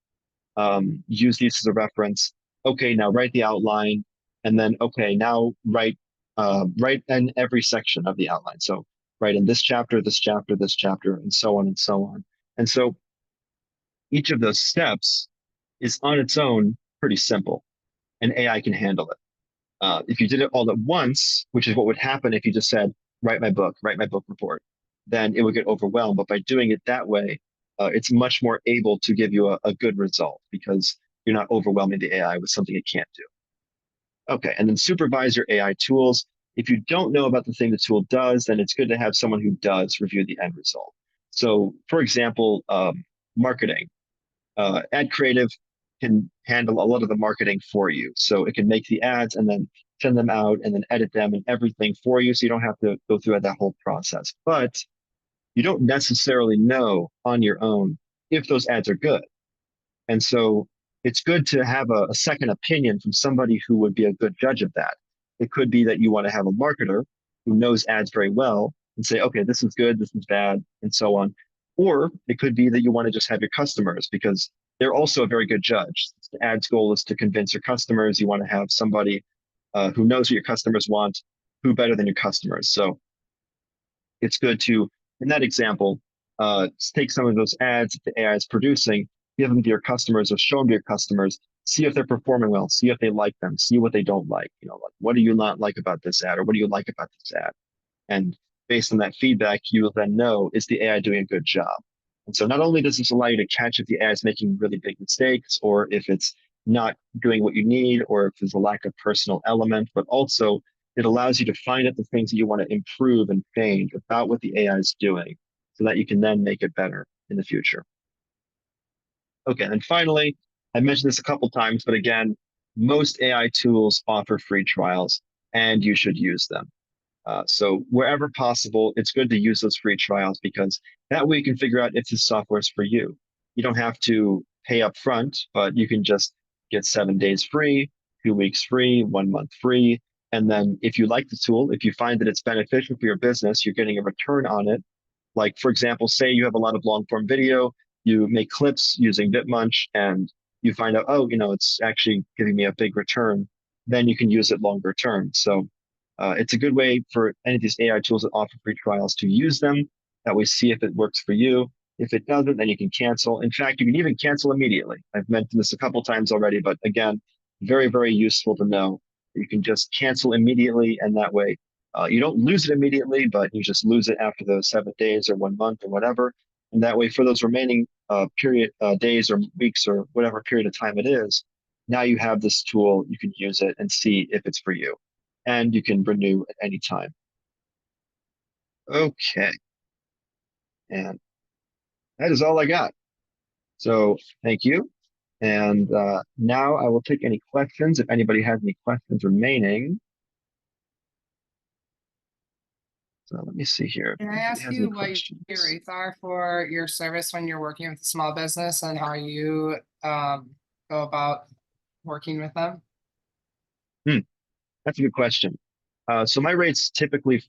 Use these as a reference. Okay, now write the outline, and then okay, now write in every section of the outline. So write in this chapter, this chapter, this chapter, and so on and so on. And so each of those steps is on its own pretty simple, and AI can handle it. If you did it all at once, which is what would happen if you just said, write my book report, then it would get overwhelmed. But by doing it that way, it's much more able to give you a good result because you're not overwhelming the AI with something it can't do. Okay, and then supervise your AI tools. If you don't know about the thing the tool does, then it's good to have someone who does review the end result. So, for example, marketing. Ad creative can handle a lot of the marketing for you. So it can make the ads and then send them out and then edit them and everything for you. So you don't have to go through that whole process. But you don't necessarily know on your own if those ads are good. And so it's good to have a second opinion from somebody who would be a good judge of that. It could be that you want to have a marketer who knows ads very well and say, okay, this is good, this is bad, and so on. Or it could be that you want to just have your customers because they're also a very good judge. The ads goal is to convince your customers. You want to have somebody who knows what your customers want, who better than your customers. So it's good to, in that example, take some of those ads that the AI is producing give them to your customers or show them to your customers, see if they're performing well, see if they like them, see what they don't like. Like, what do you not like about this ad, or what do you like about this ad? And based on that feedback, you will then know, is the AI doing a good job? And so not only does this allow you to catch if the AI is making really big mistakes, or if it's not doing what you need, or if there's a lack of personal element, but also it allows you to find out the things that you want to improve and change about what the AI is doing so that you can then make it better in the future. Okay, and finally, I mentioned this a couple times, but again, most AI tools offer free trials and you should use them. So wherever possible, it's good to use those free trials because that way you can figure out if this software is for you. You don't have to pay up front, but you can just get 7 days free, 2 weeks free, 1 month free. And then if you like the tool, if you find that it's beneficial for your business, you're getting a return on it. Like, for example, say you have a lot of long form video, you make clips using Bitmunch and you find out, oh, it's actually giving me a big return, then you can use it longer term. So it's a good way for any of these AI tools that offer free trials to use them. That way, see if it works for you. If it doesn't, then you can cancel. In fact, you can even cancel immediately. I've mentioned this a couple times already, but again, very, very useful to know. You can just cancel immediately, and that way you don't lose it immediately, but you just lose it after the 7 days or 1 month or whatever. And that way, for those remaining days or weeks or whatever period of time it is, now you have this tool, you can use it and see if it's for you. And you can renew at any time. Okay. And that is all I got. So thank you. And now I will take any questions if anybody has any questions remaining. So let me see here. Can I ask you what your rates are for your service when you're working with a small business and how you go about working with them? That's a good question. So my rate's typically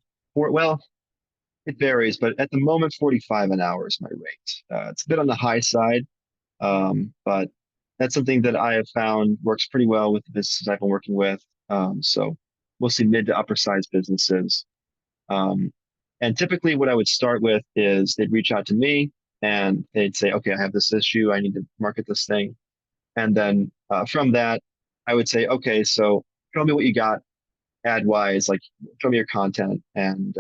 it varies, but at the moment, 45 an hour is my rate. It's a bit on the high side, but that's something that I have found works pretty well with the businesses I've been working with. So mostly mid to upper size businesses. And typically what I would start with is they'd reach out to me and they'd say, okay, I have this issue. I need to market this thing. And then from that, I would say, okay, so show me what you got ad wise, like show me your content. And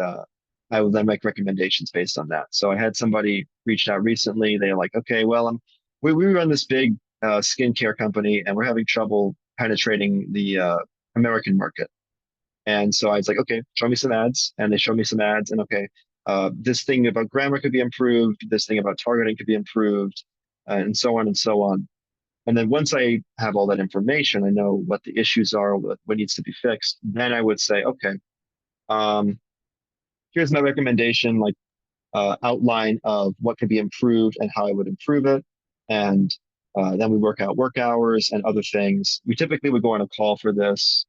I would then make recommendations based on that. So I had somebody reached out recently. They're like, okay, well, we run this big skincare company and we're having trouble penetrating the American market. And so I was like, okay, show me some ads. And they showed me some ads. And okay, this thing about grammar could be improved. This thing about targeting could be improved, and so on and so on. And then once I have all that information, I know what the issues are, what needs to be fixed. Then I would say, okay, here's my recommendation, like outline of what could be improved and how I would improve it. And then we work out work hours and other things. We typically would go on a call for this.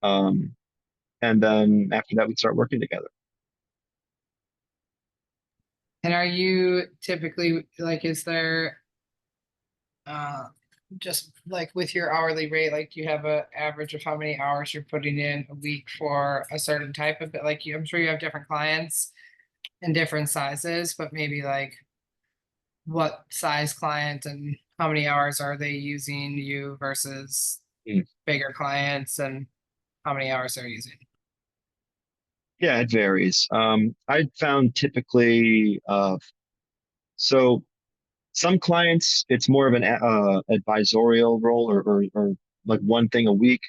And then after that, we'd start working together. And are you typically like, is there just like with your hourly rate, like you have an average of how many hours you're putting in a week for a certain type of it? Like I'm sure you have different clients and different sizes, but maybe like what size client and how many hours are they using you versus bigger clients and how many hours they're using? Yeah, it varies. I found typically, so some clients, it's more of an advisorial role or like one thing a week.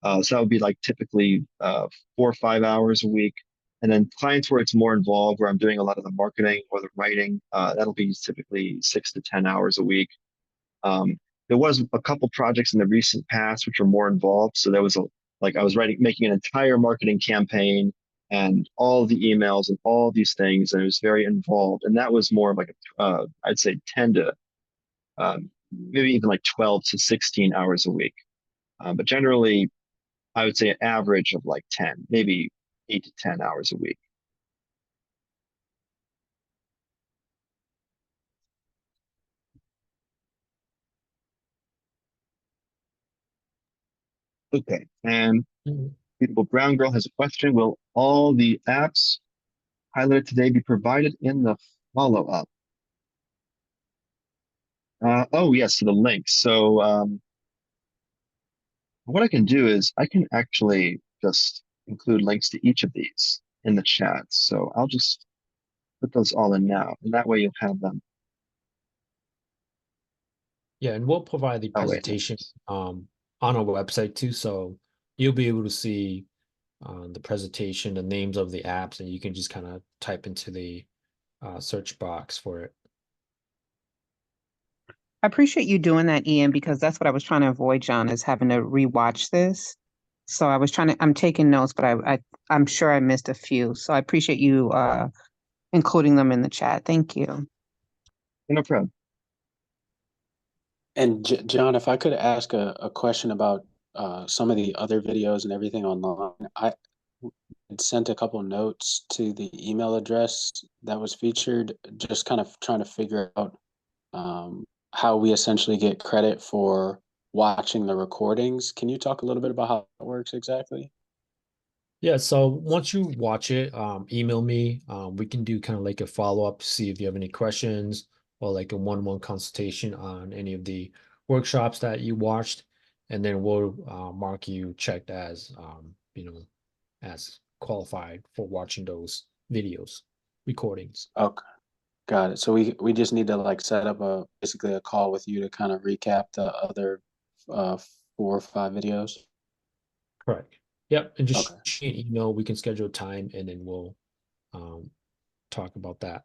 So that would be like typically 4 or 5 hours a week. And then clients where it's more involved, where I'm doing a lot of the marketing or the writing, that'll be typically 6 to 10 hours a week. There was a couple projects in the recent past which were more involved. So there was I was making an entire marketing campaign and all the emails and all these things, and it was very involved. And that was more like I'd say 10 to maybe even like 12 to 16 hours a week. But generally, I would say an average of like 10, maybe 8 to 10 hours a week. Okay, and Beautiful Brown Girl has a question. Will all the apps highlighted today be provided in the follow-up? Oh yes, so the links. So what I can do is I can actually just include links to each of these in the chat. So I'll just put those all in now, and that way you'll have them. Yeah, and we'll provide the Oh wait, presentation on our website too, so you'll be able to see the presentation, the names of the apps, and you can just kind of type into the search box for it. I appreciate you doing that, Ian, because that's what I was trying to avoid, John, is having to rewatch this. So I'm taking notes, but I'm sure I missed a few. So I appreciate you including them in the chat. Thank you. no problem. And John, if I could ask a question about some of the other videos and everything online, I had sent a couple notes to the email address that was featured, just kind of trying to figure out how we essentially get credit for watching the recordings. Can you talk a little bit about how it works exactly? Yeah, so once you watch it, email me. We can do kind of like a follow-up, see if you have any questions or like a one-on-one consultation on any of the workshops that you watched, and then we'll mark you checked as as qualified for watching those videos recordings. Okay, got it. So we just need to like set up basically a call with you to kind of recap the other 4 or 5 videos. Correct. Yep, and just Okay. shoot an email. We can schedule time, and then we'll talk about that.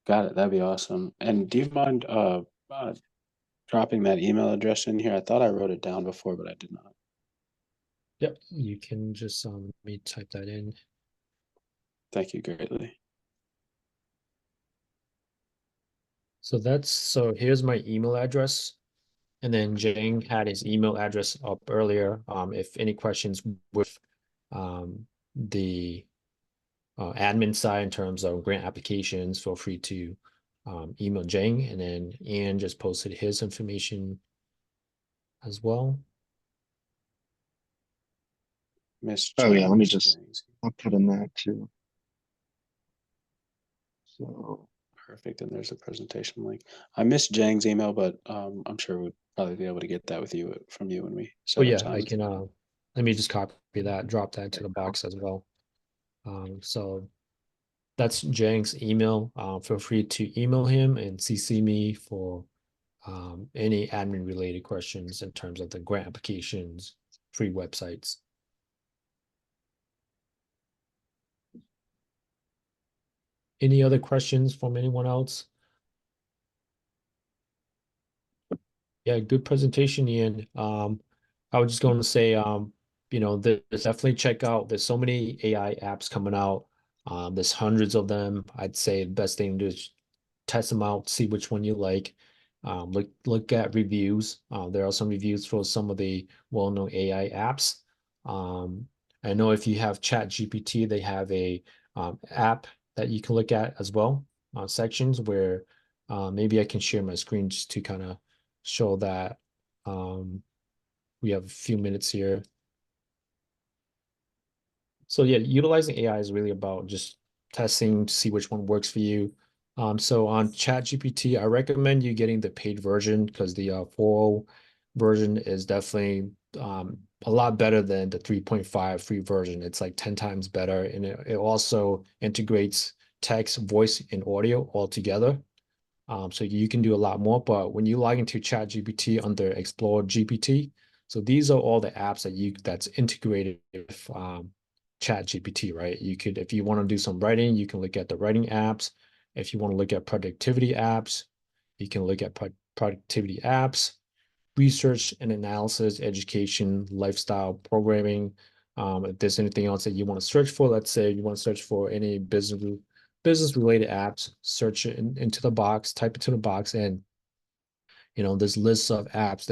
Got it. That'd be awesome. And do you mind dropping that email address in here? I thought I wrote it down before, but I did not. Yep, you can just let me type that in. Thank you greatly. So here's my email address. And then Jang had his email address up earlier. If any questions with the admin side in terms of grant applications, feel free to email Jang. And then Ian just posted his information as well. Miss Oh yeah, let me James. I'll put in that too. So Perfect. And there's a presentation link. I missed Jang's email, but I'm sure we'd probably be able to get that with you from you when we Oh set up yeah, time. I can let me just copy that, drop that into the box as well. So that's Jang's email. Feel free to email him and CC me for any admin related questions in terms of the grant applications, free websites. Any other questions from anyone else? Yeah, good presentation, Ian. I was just going to say, there's definitely check out. There's so many AI apps coming out. There's hundreds of them. I'd say the best thing to do is test them out, see which one you like. Look at reviews. There are some reviews for some of the well-known AI apps. I know if you have Chat GPT, they have a app that you can look at as well, sections where maybe I can share my screen just to kind of show that we have a few minutes here. So yeah, utilizing AI is really about just testing to see which one works for you. So on ChatGPT, I recommend you getting the paid version because the 4.0 version is definitely a lot better than the 3.5 free version. It's like 10 times better, and it also integrates text, voice, and audio all together. So you can do a lot more, but when you log into ChatGPT under Explore GPT, so these are all the apps that's integrated with ChatGPT, right? You could, if you want to do some writing, you can look at the writing apps. If you want to look at productivity apps, you can look at productivity apps, research and analysis, education, lifestyle, programming. If there's anything else that you want to search for, let's say you want to search for any business related apps, search it into the box, type it to the box, and there's lists of apps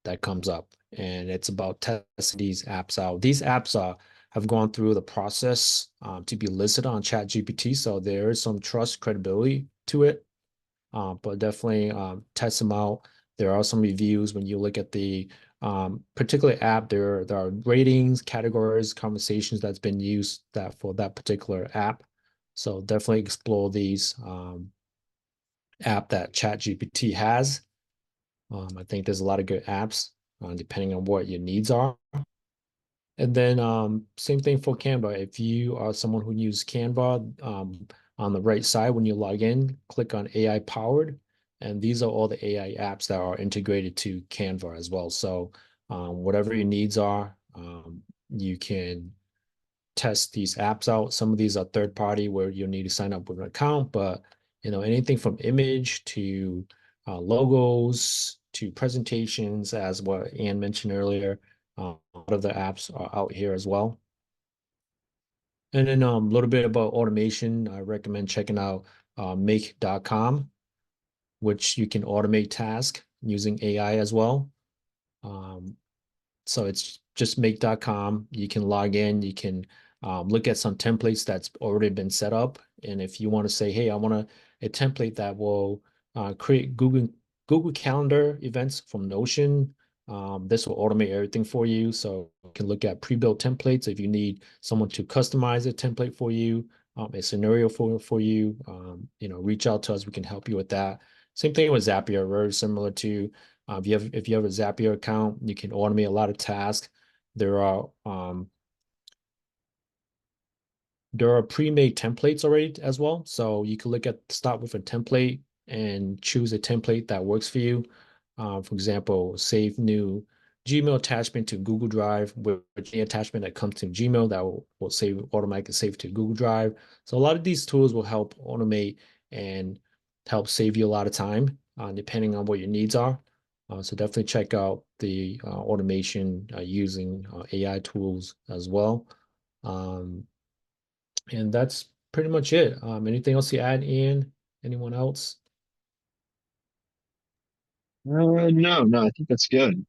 that comes up, and it's about testing these apps out. These apps have gone through the process to be listed on ChatGPT, so there is some trust credibility to it. But definitely test them out. There are some reviews when you look at the particular app. There are ratings, categories, conversations that's been used for that particular app. So definitely explore these. app that ChatGPT has. I think there's a lot of good apps, depending on what your needs are. And then same thing for Canva. If you are someone who uses Canva, on the right side when you log in, click on AI powered, and these are all the AI apps that are integrated to Canva as well. So whatever your needs are, you can test these apps out. Some of these are third party where you'll need to sign up with an account, but anything from image to logos to presentations, as what Ann mentioned earlier, a lot of the apps are out here as well. And then a little bit about automation. I recommend checking out make.com, which you can automate tasks using AI as well. So it's just make.com. You can log in, you can look at some templates that's already been set up. And if you want to say, hey, I want a template that will create Google Calendar events from Notion, this will automate everything for you. So you can look at pre-built templates if you need someone to customize a template for you, a scenario for you. Reach out to us. We can help you with that. Same thing with Zapier, very similar to if you have a Zapier account, you can automate a lot of tasks. There are pre-made templates already as well. So you can start with a template and choose a template that works for you. For example, save new Gmail attachment to Google Drive with the attachment that comes to Gmail that will automatically save to Google Drive. So a lot of these tools will help automate and help save you a lot of time, depending on what your needs are. So definitely check out the automation using AI tools as well. And that's pretty much it. Anything else you add, Ian? Anyone else? No, I think that's good.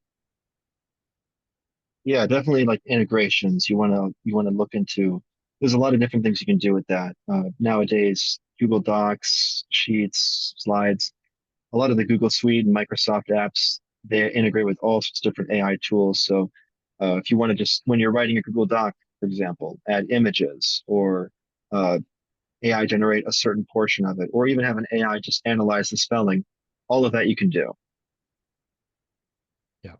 Yeah, definitely like integrations. You want to look into. There's a lot of different things you can do with that. Nowadays, Google Docs, Sheets, Slides, a lot of the Google Suite and Microsoft apps, they integrate with all sorts of different AI tools. So if you want to just, when you're writing a Google Doc, for example, add images or uh, AI generate a certain portion of it, or even have an AI just analyze the spelling, all of that you can do. Yeah.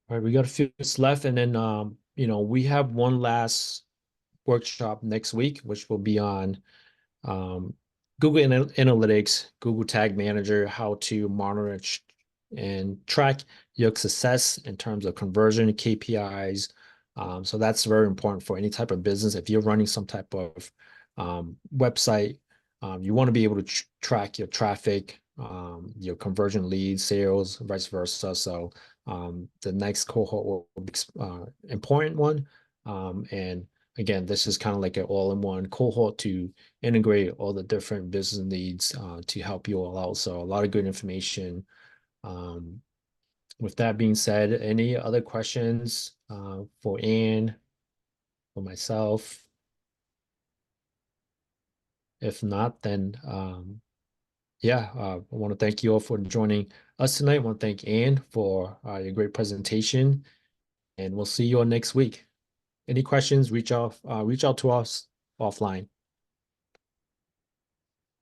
All right, we got a few minutes left, and then we have one last workshop next week, which will be on um, Google Analytics, Google Tag Manager, how to monitor and track your success in terms of conversion KPIs. So that's very important for any type of business. If you're running some type of website, you want to be able to track your traffic, your conversion leads, sales, vice versa. So the next cohort will be important one. And again, this is kind of like an all-in-one cohort to integrate all the different business needs to help you all out. So a lot of good information. With that being said, any other questions for Anne, for myself? If not, then yeah, I want to thank you all for joining us tonight. I want to thank Anne for your great presentation, and we'll see you all next week. Any questions, reach out to us offline.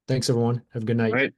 Thanks, everyone. Have a good All night. right.